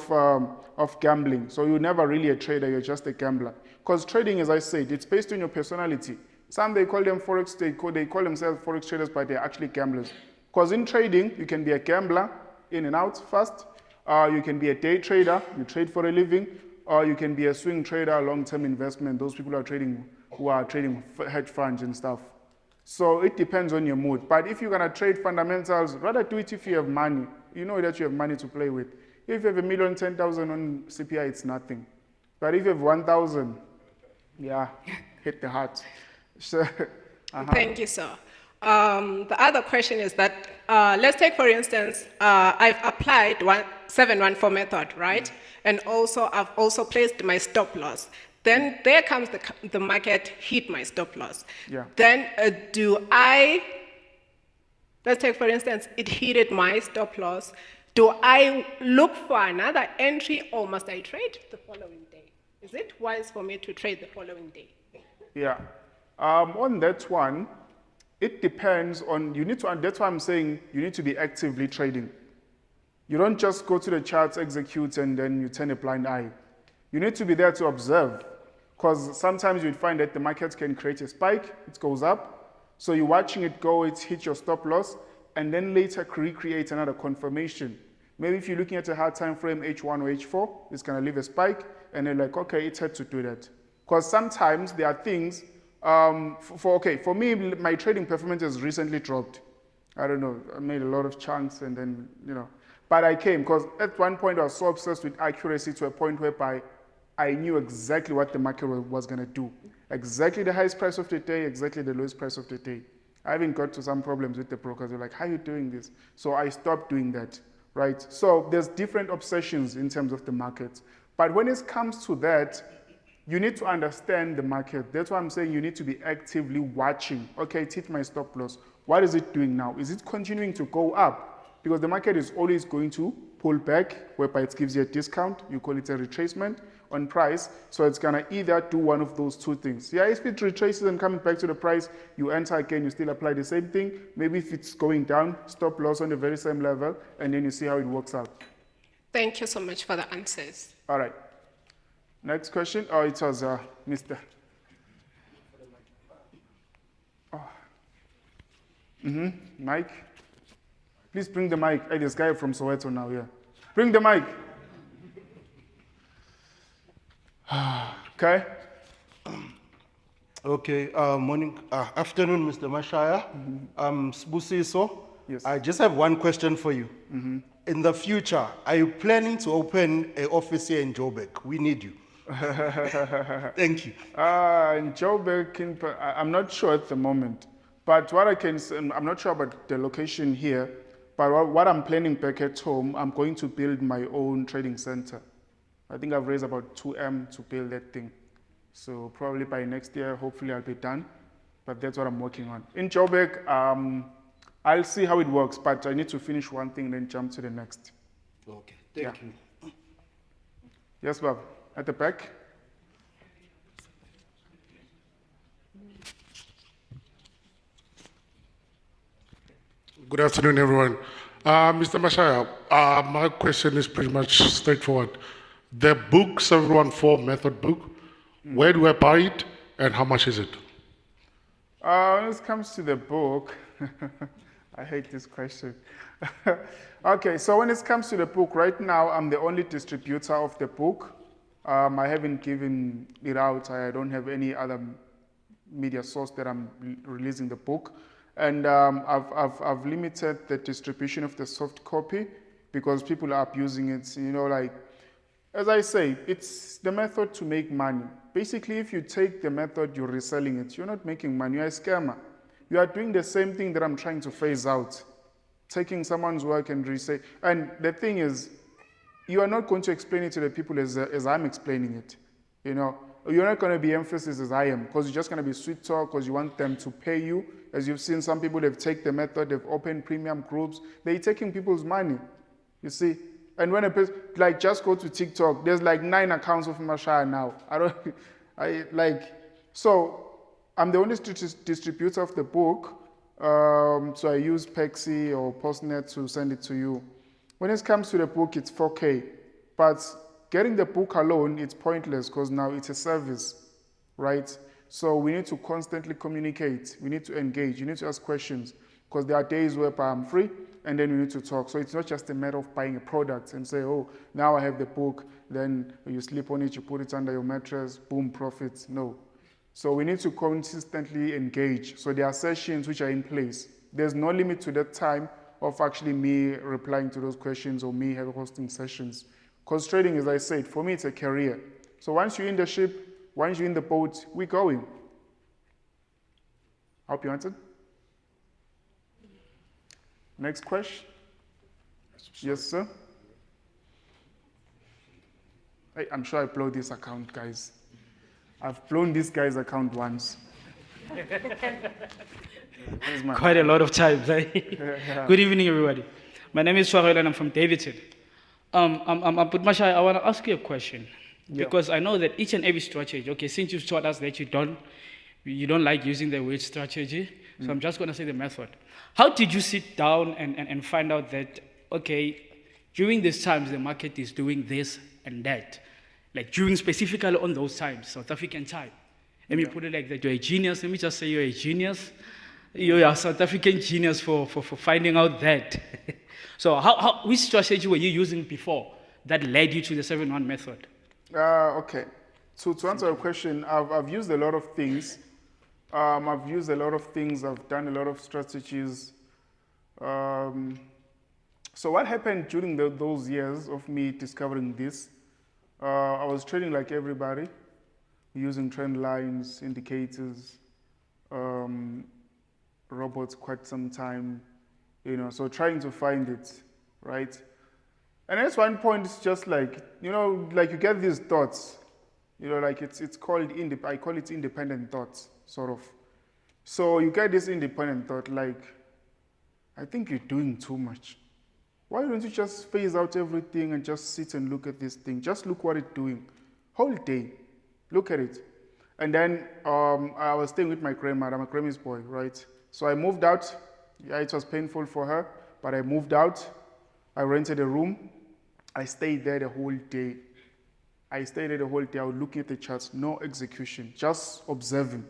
of gambling. So you're never really a trader, you're just a gambler. Because trading, as I said, it's based on your personality. Some, they call them forex, they call themselves forex traders, but they're actually gamblers. Because in trading, you can be a gambler, in and out fast. You can be a day trader, you trade for a living. Or you can be a swing trader, long-term investment. Those people who are trading hedge funds and stuff. So it depends on your mood. But if you're going to trade fundamentals, rather do it if you have money. You know that you have money to play with. If you have 1,010,000 on CPI, it's nothing. But if you have 1,000, yeah, hit the heart. So, Thank you, sir. The other question is that, let's take, for instance, I've applied 714 method, right? And also, I've also placed my stop loss. Then there comes the market hit my stop loss. Yeah. Then let's take, for instance, it hit my stop loss. Do I look for another entry or must I trade the following day? Is it wise for me to trade the following day? Yeah. On that one, it depends on, that's why I'm saying you need to be actively trading. You don't just go to the charts, execute, and then you turn a blind eye. You need to be there to observe, because sometimes you'd find that the market can create a spike, it goes up, so you're watching it go, it hit your stop loss, and then later recreate another confirmation. Maybe if you're looking at a hard time frame, H1 or H4, it's gonna leave a spike, and then like, okay, it had to do that. Because sometimes there are things, for me, my trading performance has recently dropped. I don't know, I made a lot of chunks and then, but I came, because at one point I was so obsessed with accuracy to a point whereby I knew exactly what the market was gonna do. Exactly the highest price of the day, exactly the lowest price of the day. I even got to some problems with the brokers. They're like, how are you doing this? So I stopped doing that, right? So there's different obsessions in terms of the market. But when it comes to that, you need to understand the market. That's why I'm saying you need to be actively watching. Okay, it hit my stop loss. What is it doing now? Is it continuing to go up? Because the market is always going to pull back, whereby it gives you a discount. You call it a retracement on price. So it's gonna either do one of those two things. Yeah, if it retraces and coming back to the price, you enter again, you still apply the same thing. Maybe if it's going down, stop loss on the very same level, and then you see how it works out. Thank you so much for the answers. All right. Next question. Oh, it was Mr. Mike. Please bring the mic. Hey, this guy from Soweto now, yeah. Bring the mic. Okay. Okay, afternoon, Mr. Mashaya. Sbusiso. Yes. I just have one question for you. In the future, are you planning to open an office here in Joburg? We need you. Thank you. In Joburg, I'm not sure at the moment. But what I can say, I'm not sure about the location here, but what I'm planning back at home, I'm going to build my own trading center. I think I've raised about 2M to build that thing. So probably by next year, hopefully I'll be done. But that's what I'm working on. In Joburg, I'll see how it works, but I need to finish one thing, then jump to the next. Okay, thank you. Yes, Bob, at the back. Good afternoon, everyone. Mr. Mashaya, my question is pretty much straightforward. The book 714 method book, where do I buy it and how much is it? When it comes to the book, I hate this question. Okay, so when it comes to the book, right now I'm the only distributor of the book. I haven't given it out. I don't have any other media source that I'm releasing the book. And I've limited the distribution of the soft copy because people are abusing it. Like, as I say, it's the method to make money. Basically, if you take the method, you're reselling it, you're not making money, you're a scammer. You are doing the same thing that I'm trying to phase out. Taking someone's work and resell. And the thing is, you are not going to explain it to the people as I'm explaining it. You're not going to be emphasis as I am, because you're just going to be sweet talk, because you want them to pay you. As you've seen, some people, they've taken the method, they've opened premium groups, they're taking people's money, you see. And when a person, just go to TikTok, there's 9 accounts of Mashaya now. So I'm the only distributor of the book, so I use Pexi or Postnet to send it to you. When it comes to the book, it's 4K, but getting the book alone, it's pointless because now it's a service, right? So we need to constantly communicate. We need to engage. You need to ask questions because there are days where I'm free and then we need to talk. So it's not just a matter of buying a product and say, oh, now I have the book. Then you sleep on it, you put it under your mattress, boom, profits. No. So we need to consistently engage. So there are sessions which are in place. There's no limit to that time of actually me replying to those questions or me hosting sessions. Because trading, as I said, for me, it's a career. So once you're in the ship, once you're in the boat, we're going. Hope you answered. Next question. Yes, sir. Hey, I'm sure I blow this account, guys. I've blown this guy's account once. Quite a lot of times. Eh? Good evening, everybody. My name is Swarel and I'm from Davidson. But Mashai, I want to ask you a question. Because I know that each and every strategy, okay, since you've taught us that you don't like using the word strategy, so I'm just going to say the method. How did you sit down and find out that, okay, during these times the market is doing this and that? Like during specifically on those times, South African time. Let me put it like that. You're a genius. Let me just say you're a genius. You're a South African genius for finding out that. So which strategy were you using before that led you to the 7-1 method? Okay. So to answer your question, I've used a lot of things. I've done a lot of strategies. So what happened during those years of me discovering this? I was trading like everybody, using trend lines, indicators, robots quite some time, so trying to find it, right? And at one point, it's just like, like you get these thoughts, like it's called, I call it independent thoughts, sort of. So you get this independent thought, like, I think you're doing too much. Why don't you just phase out everything and just sit and look at this thing? Just look what it's doing. Whole day, look at it. And then I was staying with my grandmother, I'm a Grammy's boy, right? So I moved out. Yeah, it was painful for her, but I moved out. I rented a room. I stayed there the whole day. I was looking at the charts, no execution, just observing.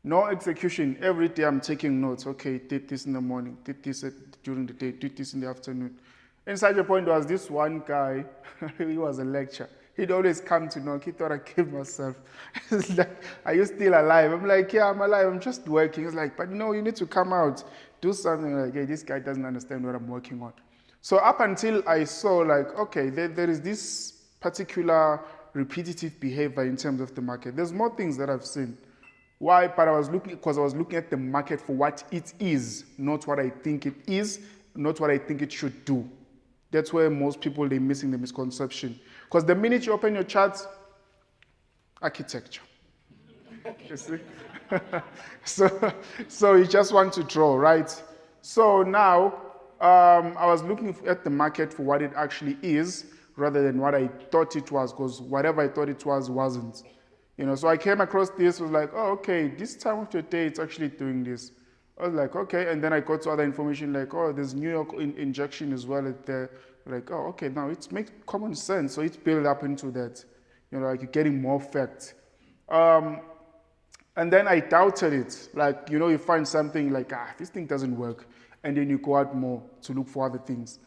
No execution. Every day I'm taking notes. Okay, did this in the morning, did this during the day, did this in the afternoon. And such a point was this one guy, he was a lecturer. He'd always come to knock. He thought I killed myself. It's like, are you still alive? I'm like, yeah, I'm alive. I'm just working. He's like, but no, you need to come out, do something. Like, hey, this guy doesn't understand what I'm working on. So up until I saw like, okay, there is this particular repetitive behavior in terms of the market. There's more things that I've seen. Why? But I was looking at the market for what it is, not what I think it is, not what I think it should do. That's where most people, they're missing the misconception. Because the minute you open your charts, architecture. You see? so you just want to draw, right? So now, I was looking at the market for what it actually is, rather than what I thought it was, because whatever I thought it was, wasn't. So I came across this, was like, oh, okay, this time of the day, it's actually doing this. I was like, okay, and then I got to other information like, oh, there's New York injection as well at there. Like, oh, okay, now it makes common sense. So it's built up into that, like you're getting more facts. And then I doubted it. Like, you find something like, this thing doesn't work. And then you go out more to look for other things.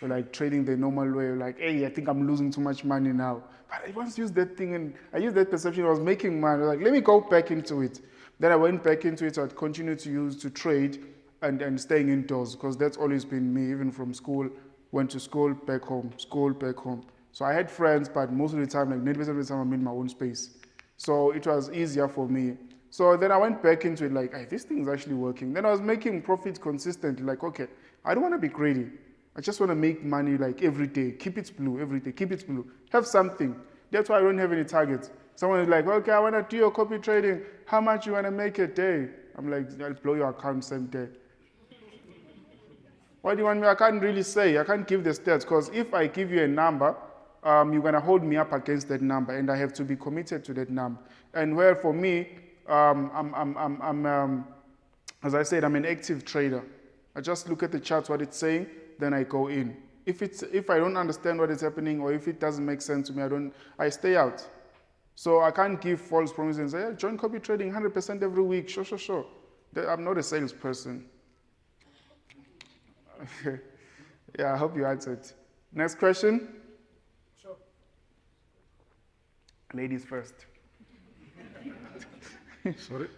You're like trading the normal way, like, hey, I think I'm losing too much money now. But I once used that thing and I used that perception, I was making money. I was like, let me go back into it. Then I went back into it, so I'd continue to trade and staying indoors, because that's always been me, even from school. Went to school, back home, school, back home. So I had friends, but most of the time, like 90% of the time, I'm in my own space. So it was easier for me. So then I went back into it like, hey, this thing is actually working. Then I was making profits consistently, like, okay, I don't want to be greedy. I just want to make money like every day. Keep it blue every day. Keep it blue. Have something. That's why I don't have any targets. Someone is like, okay, I want to do your copy trading. How much you want to make a day? I'm like, I'll blow your account same day. What do you want me? I can't really say. I can't give the stats, because if I give you a number, you're going to hold me up against that number, and I have to be committed to that number. And where for me, as I said, I'm an active trader. I just look at the charts, what it's saying, then I go in. If I don't understand what is happening, or if it doesn't make sense to me, I stay out. So I can't give false promises and say, yeah, join copy trading 100% every week. Sure. I'm not a salesperson. Yeah, I hope you answered. Next question. Sure. Ladies first. Sorry.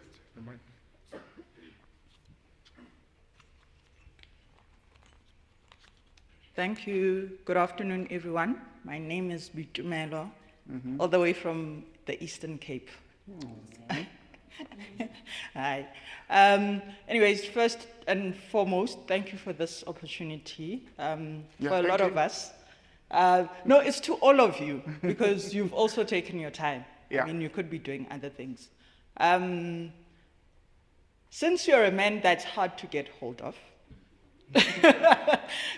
Thank you. Good afternoon, everyone. My name is Bitumelo, all the way from the Eastern Cape. Hi. Anyways, first and foremost, thank you for this opportunity. For a lot of us. No, it's to all of you, because you've also taken your time. Yeah. I mean, you could be doing other things. Since you're a man that's hard to get hold of,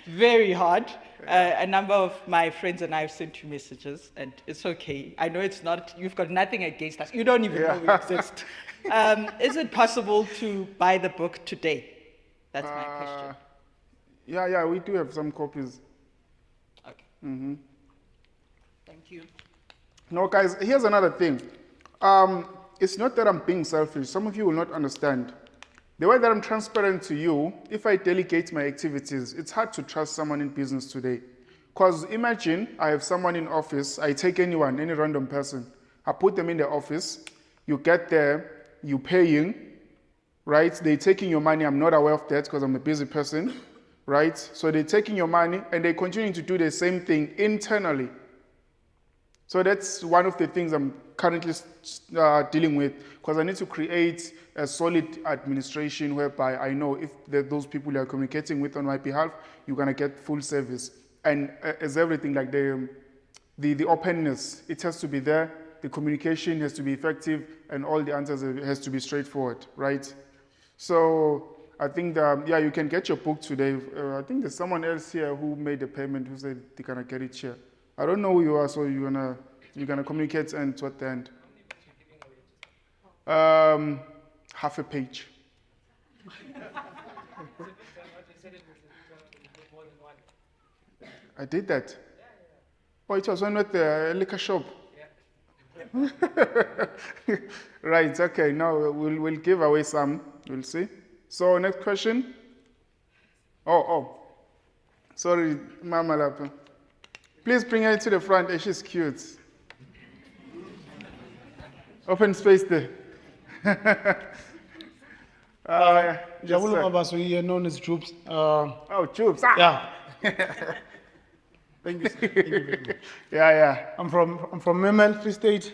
very hard. A number of my friends and I have sent you messages, and it's okay. I know it's not, you've got nothing against us. You don't even know we exist. Is it possible to buy the book today? That's my question. Yeah, we do have some copies. Okay. Mm-hmm. Thank you. No, guys, here's another thing. It's not that I'm being selfish. Some of you will not understand. The way that I'm transparent to you, if I delegate my activities, it's hard to trust someone in business today. Because imagine I have someone in office, I take anyone, any random person, I put them in the office, you get there, you paying, right? They're taking your money, I'm not aware of that because I'm a busy person, right? So they're taking your money and they're continuing to do the same thing internally. So that's one of the things I'm currently dealing with, because I need to create a solid administration whereby I know if those people you are communicating with on my behalf, you're going to get full service. And as everything, like the openness, it has to be there, the communication has to be effective, and all the answers has to be straightforward, right? So I think you can get your book today. I think there's someone else here who made a payment who said they're going to get it here. I don't know who you are, so you're gonna communicate and to at the end. Half a page. I did that. Oh, it was one at the liquor shop. Right. Okay. Now we'll give away some. We'll see. So next question. Oh. Sorry, Mama Lapa. Please bring her to the front. She's cute. Open space there. Jabulu Mabaso, you're known as Troops. Troops. Yeah. Thank you, sir. Thank you very much. Yeah. I'm from Memel, Free State.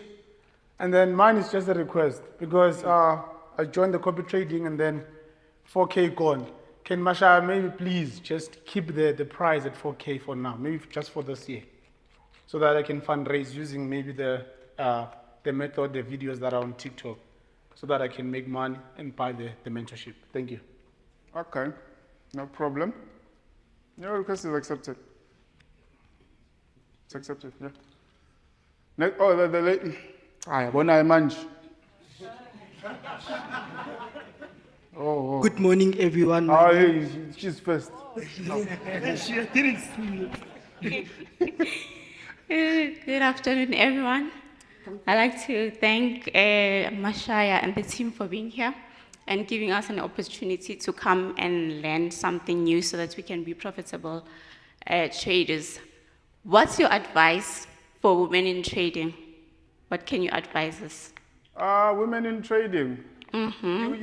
And then mine is just a request because I joined the copy trading and then 4K gone. Can Masha maybe please just keep the price at 4K for now, maybe just for this year, so that I can fundraise using maybe the method, the videos that are on TikTok, so that I can make money and buy the mentorship. Thank you. Okay, no problem. Your request is accepted. It's accepted, yeah. Next, the lady. I manage. Oh. Good morning, everyone. She's first. She didn't see it. Good afternoon, everyone. I'd like to thank Mashaya and the team for being here and giving us an opportunity to come and learn something new so that we can be profitable traders. What's your advice for women in trading? What can you advise us? Women in trading. Mm-hmm.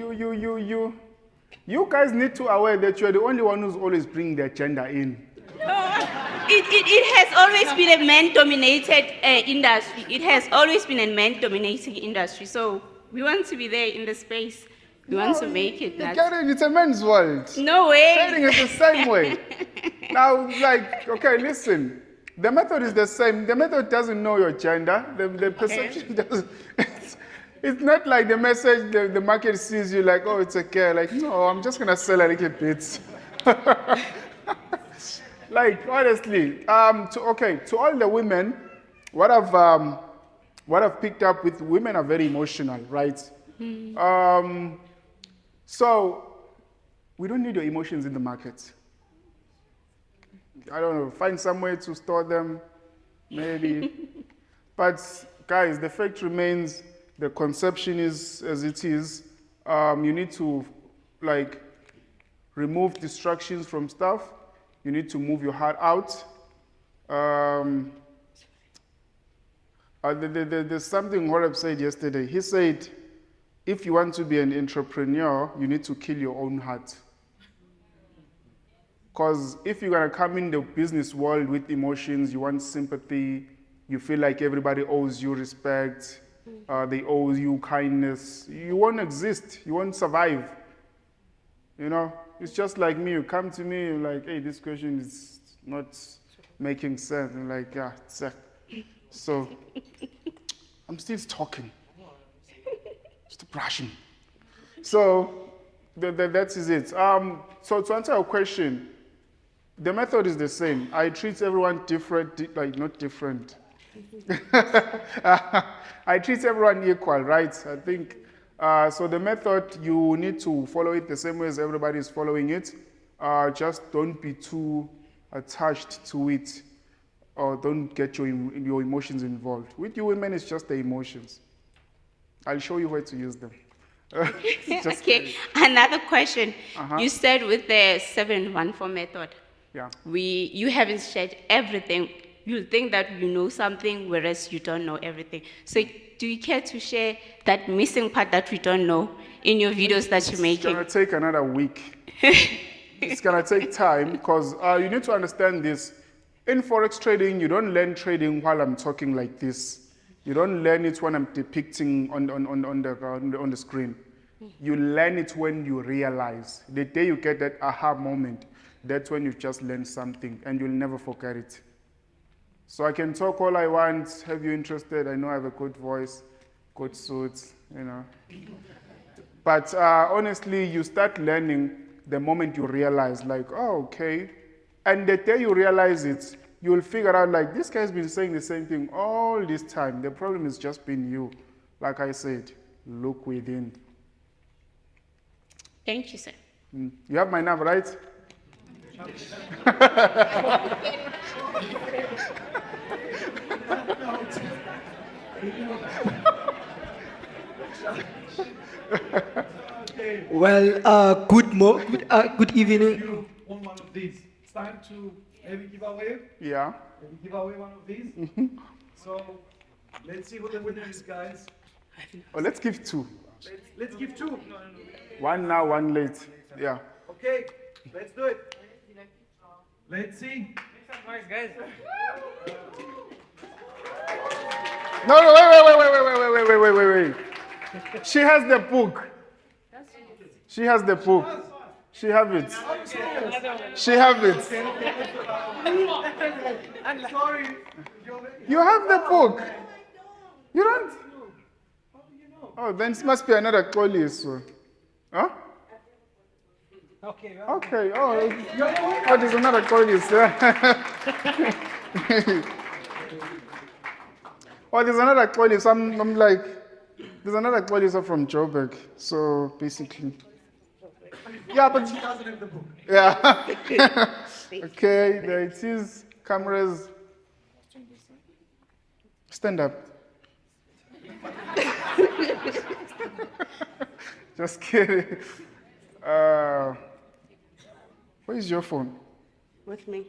You guys need to aware that you're the only one who's always bringing their gender in. It has always been a man-dominated industry. It has always been a man-dominating industry. So we want to be there in the space. We want to make it. It's a men's world. No way. Trading is the same way. Now, okay, listen. The method is the same. The method doesn't know your gender. The perception doesn't. It's not like the message, the market sees you like, oh, it's a girl. Like, no, I'm just going to sell a little bit. Like, honestly, to all the women, what I've picked up with women are very emotional, right? So we don't need your emotions in the market. I don't know, find some way to store them, maybe. But guys, the fact remains, the conception is as it is. You need to remove distractions from stuff. You need to move your heart out. There's something Horeb said yesterday. He said, if you want to be an entrepreneur, you need to kill your own heart. Because if you're going to come in the business world with emotions, you want sympathy, you feel like everybody owes you respect, they owe you kindness, you won't exist, you won't survive. You know, it's just like me, you come to me, you're like, hey, this question is not making sense. I'm like, yeah, so I'm still talking, just brushing. So that is it. So to answer your question, The method is the same. I treat everyone different, like not different. I treat everyone equal, right? I think, so the method, you need to follow it the same way as everybody is following it. Just don't be too attached to it, or don't get your emotions involved. With you women, it's just the emotions. I'll show you where to use them. Just Okay, another question. You said with the 714 method, Yeah. you haven't shared everything. You think that you know something, whereas you don't know everything. So do you care to share that missing part that we don't know in your videos that you're making? It's gonna take another week. It's gonna take time, because you need to understand this. In forex trading, you don't learn trading while I'm talking like this. You don't learn it when I'm depicting on the screen. You learn it when you realize. The day you get that aha moment, that's when you just learn something, and you'll never forget it. So I can talk all I want. Have you interested? I know I have a good voice, good suits, you know. But honestly, you start learning the moment you realize, like, oh, okay. And the day you realize it, you'll figure out, like, this guy's been saying the same thing all this time. The problem has just been you. Like I said, look within. Thank you, sir. You have my number, right? Well, good evening. On one of these. It's time to maybe give away. Yeah. Maybe give away one of these. So let's see who the winner is, guys. Oh, let's give two. Let's give two. One now, one late. Yeah. Okay, let's do it. Let's see. guys. No, wait. She has the book. She has the book. She have it. She have it. I'm sorry. You have the book. You don't? Oh, then it must be another colleague. Huh? Okay. Okay. Oh, there's another colleague. Oh, there's another colleague. So I'm like, there's another colleague from Joburg. So basically. Yeah, but She doesn't have the book. yeah. Okay, there it is. Cameras. Stand up. Just kidding. Where is your phone? With me.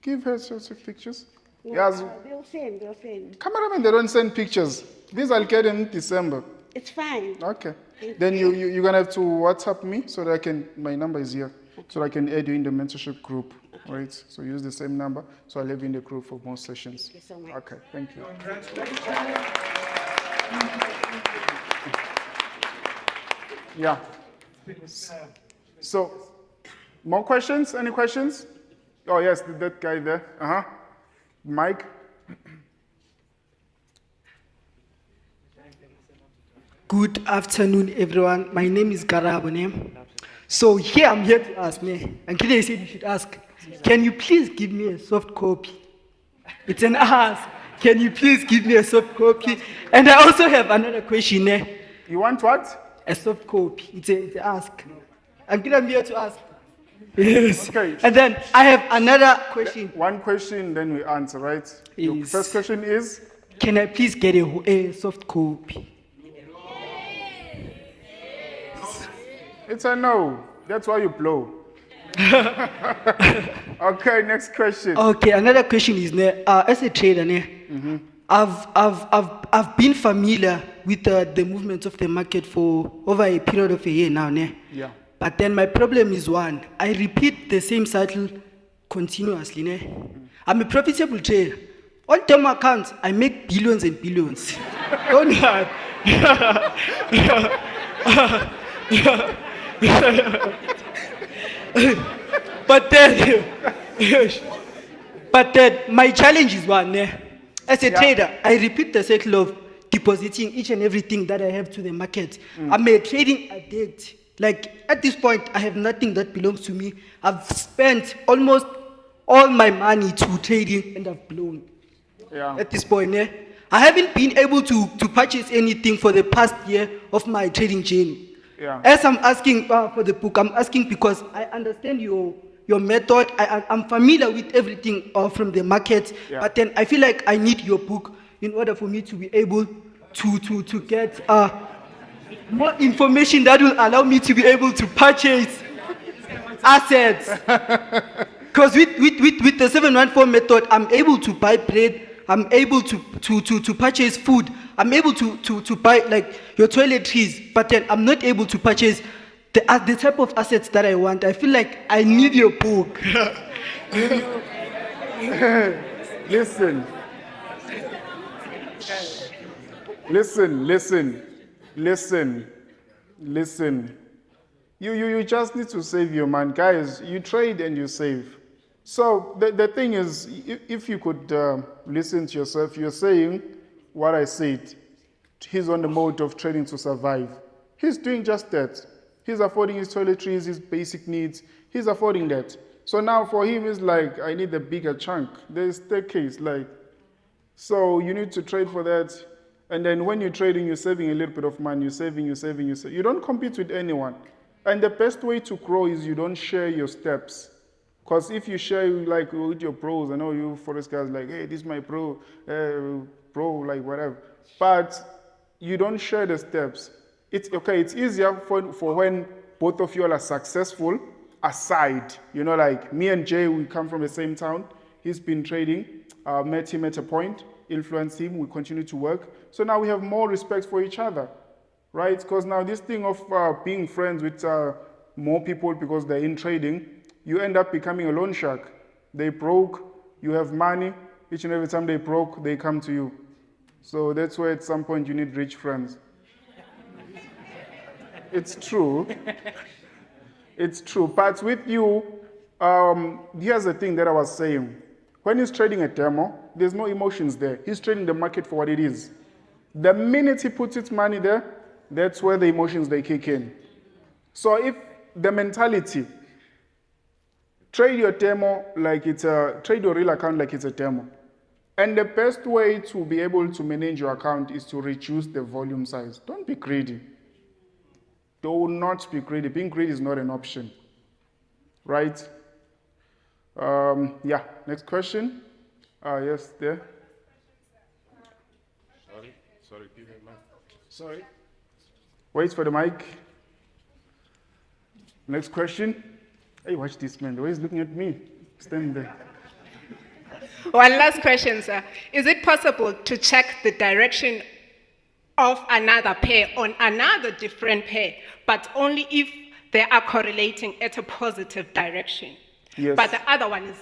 Give her sorts of pictures. No, Yes. they'll send. Cameramen, they don't send pictures. These I'll get in December. It's fine. Okay. Then you're gonna have to WhatsApp me so that my number is here, so that I can add you in the mentorship group, right? So use the same number, so I'll have you in the group for more sessions. Thank you so much. Okay, thank you. Yeah. So, more questions? Any questions? Oh yes, that guy there. Mike. Good afternoon, everyone. My name is Garabone. So here I'm here to ask me, and Kide said you should ask. Can you please give me a soft copy? It's an ask. Can you please give me a soft copy? And I also have another question. You want what? A soft copy. It's an ask. I'm here to ask. Yes. Okay. And then I have another question. One question, then we answer, right? Your Yes. first question is? Can I please get a soft copy? It's a no. That's why you blow. Okay, next question. Okay, another question is, as a trader, I've been familiar with the movements of the market for over a period of a year now. Yeah. But then my problem is one, I repeat the same cycle continuously. I'm a profitable trader. On term accounts, I make billions and billions. Don't lie. But then my challenge is one. As a trader, I repeat the cycle of depositing each and everything that I have to the market. I'm a trading addict. Like at this point, I have nothing that belongs to me. I've spent almost all my money to trading and I've blown. Yeah. At this point, I haven't been able to purchase anything for the past year of my trading journey. Yeah. As I'm asking for the book, I'm asking because I understand your method. I'm familiar with everything from the market, Yeah. but then I feel like I need your book in order for me to be able to get more information that will allow me to be able to purchase assets. Because with the 714 method, I'm able to buy bread, I'm able to purchase food, I'm able to buy like your toiletries, but then I'm not able to purchase the type of assets that I want. I feel like I need your book. Listen. Listen. You just need to save your man. Guys, you trade and you save. So the thing is, if you could listen to yourself, you're saying what I said. He's on the mode of trading to survive. He's doing just that. He's affording his toiletries, his basic needs. He's affording that. So now for him, it's like, I need a bigger chunk. There's staircase, like, so you need to trade for that. And then when you're trading, you're saving a little bit of money. You're saving. You don't compete with anyone. And the best way to grow is you don't share your steps. Because if you share like with your pros, I know you forex guys like, hey, this is my pro, like whatever. But you don't share the steps. It's okay, it's easier for when both of you are successful aside. You know, like me and Jay, we come from the same town. He's been trading, met him at a point, influenced him, we continue to work. So now we have more respect for each other, right? Because now this thing of being friends with more people because they're in trading, you end up becoming a loan shark. They broke, you have money, each and every time they broke, they come to you. So that's why at some point you need rich friends. It's true. It's true. But with you, here's the thing that I was saying. When he's trading a demo, there's no emotions there. He's trading the market for what it is. The minute he puts his money there, that's where the emotions, they kick in. So if the mentality, trade your demo like it's trade your real account like it's a demo. And the best way to be able to manage your account is to reduce the volume size. Don't be greedy. Do not be greedy. Being greedy is not an option, right? Yeah, next question. Yes, there. Sorry, give me a mic. Sorry. Wait for the mic. Next question. Hey, watch this man. The way he's looking at me. Stand there. One last question, sir. Is it possible to check the direction of another pair on another different pair, but only if they are correlating at a positive direction? Yes. But the other one is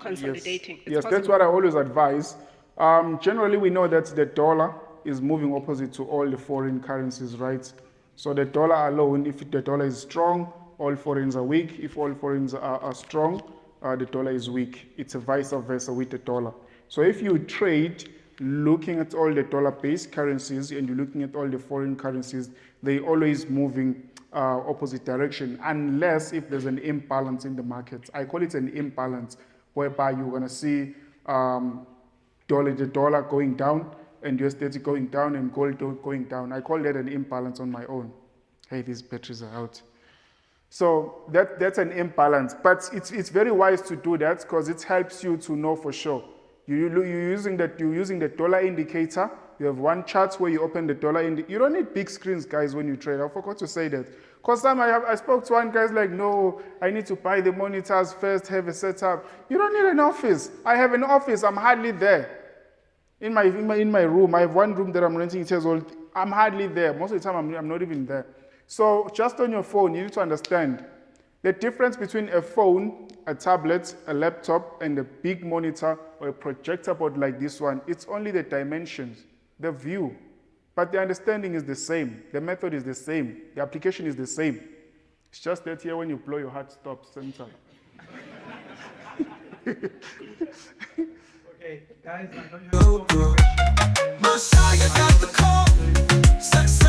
consolidating. Yes, that's what I always advise. Generally, we know that the dollar is moving opposite to all the foreign currencies, right? So the dollar alone, if the dollar is strong, all foreigners are weak. If all foreigners are strong, the dollar is weak. It's a vice versa with the dollar. So if you trade looking at all the dollar-based currencies and you're looking at all the foreign currencies, they're always moving opposite direction, unless if there's an imbalance in the market. I call it an imbalance, whereby you're going to see the dollar going down and USD going down and gold going down. I call that an imbalance on my own. Hey, these batteries are out. So that's an imbalance, but it's very wise to do that because it helps you to know for sure. You're using the dollar indicator. You have one chart where you open the dollar indicator. You don't need big screens, guys, when you trade. I forgot to say that. Because I spoke to one guy's like, no, I need to buy the monitors first, have a setup. You don't need an office. I have an office. I'm hardly there. In my room, I have one room that I'm renting. It says, I'm hardly there. Most of the time, I'm not even there. So just on your phone, you need to understand the difference between a phone, a tablet, a laptop, and a big monitor or a projector board like this one. It's only the dimensions, the view. But the understanding is the same. The method is the same. The application is the same. It's just that here when you blow, your heart stops center. Okay, guys, I know you have so many questions.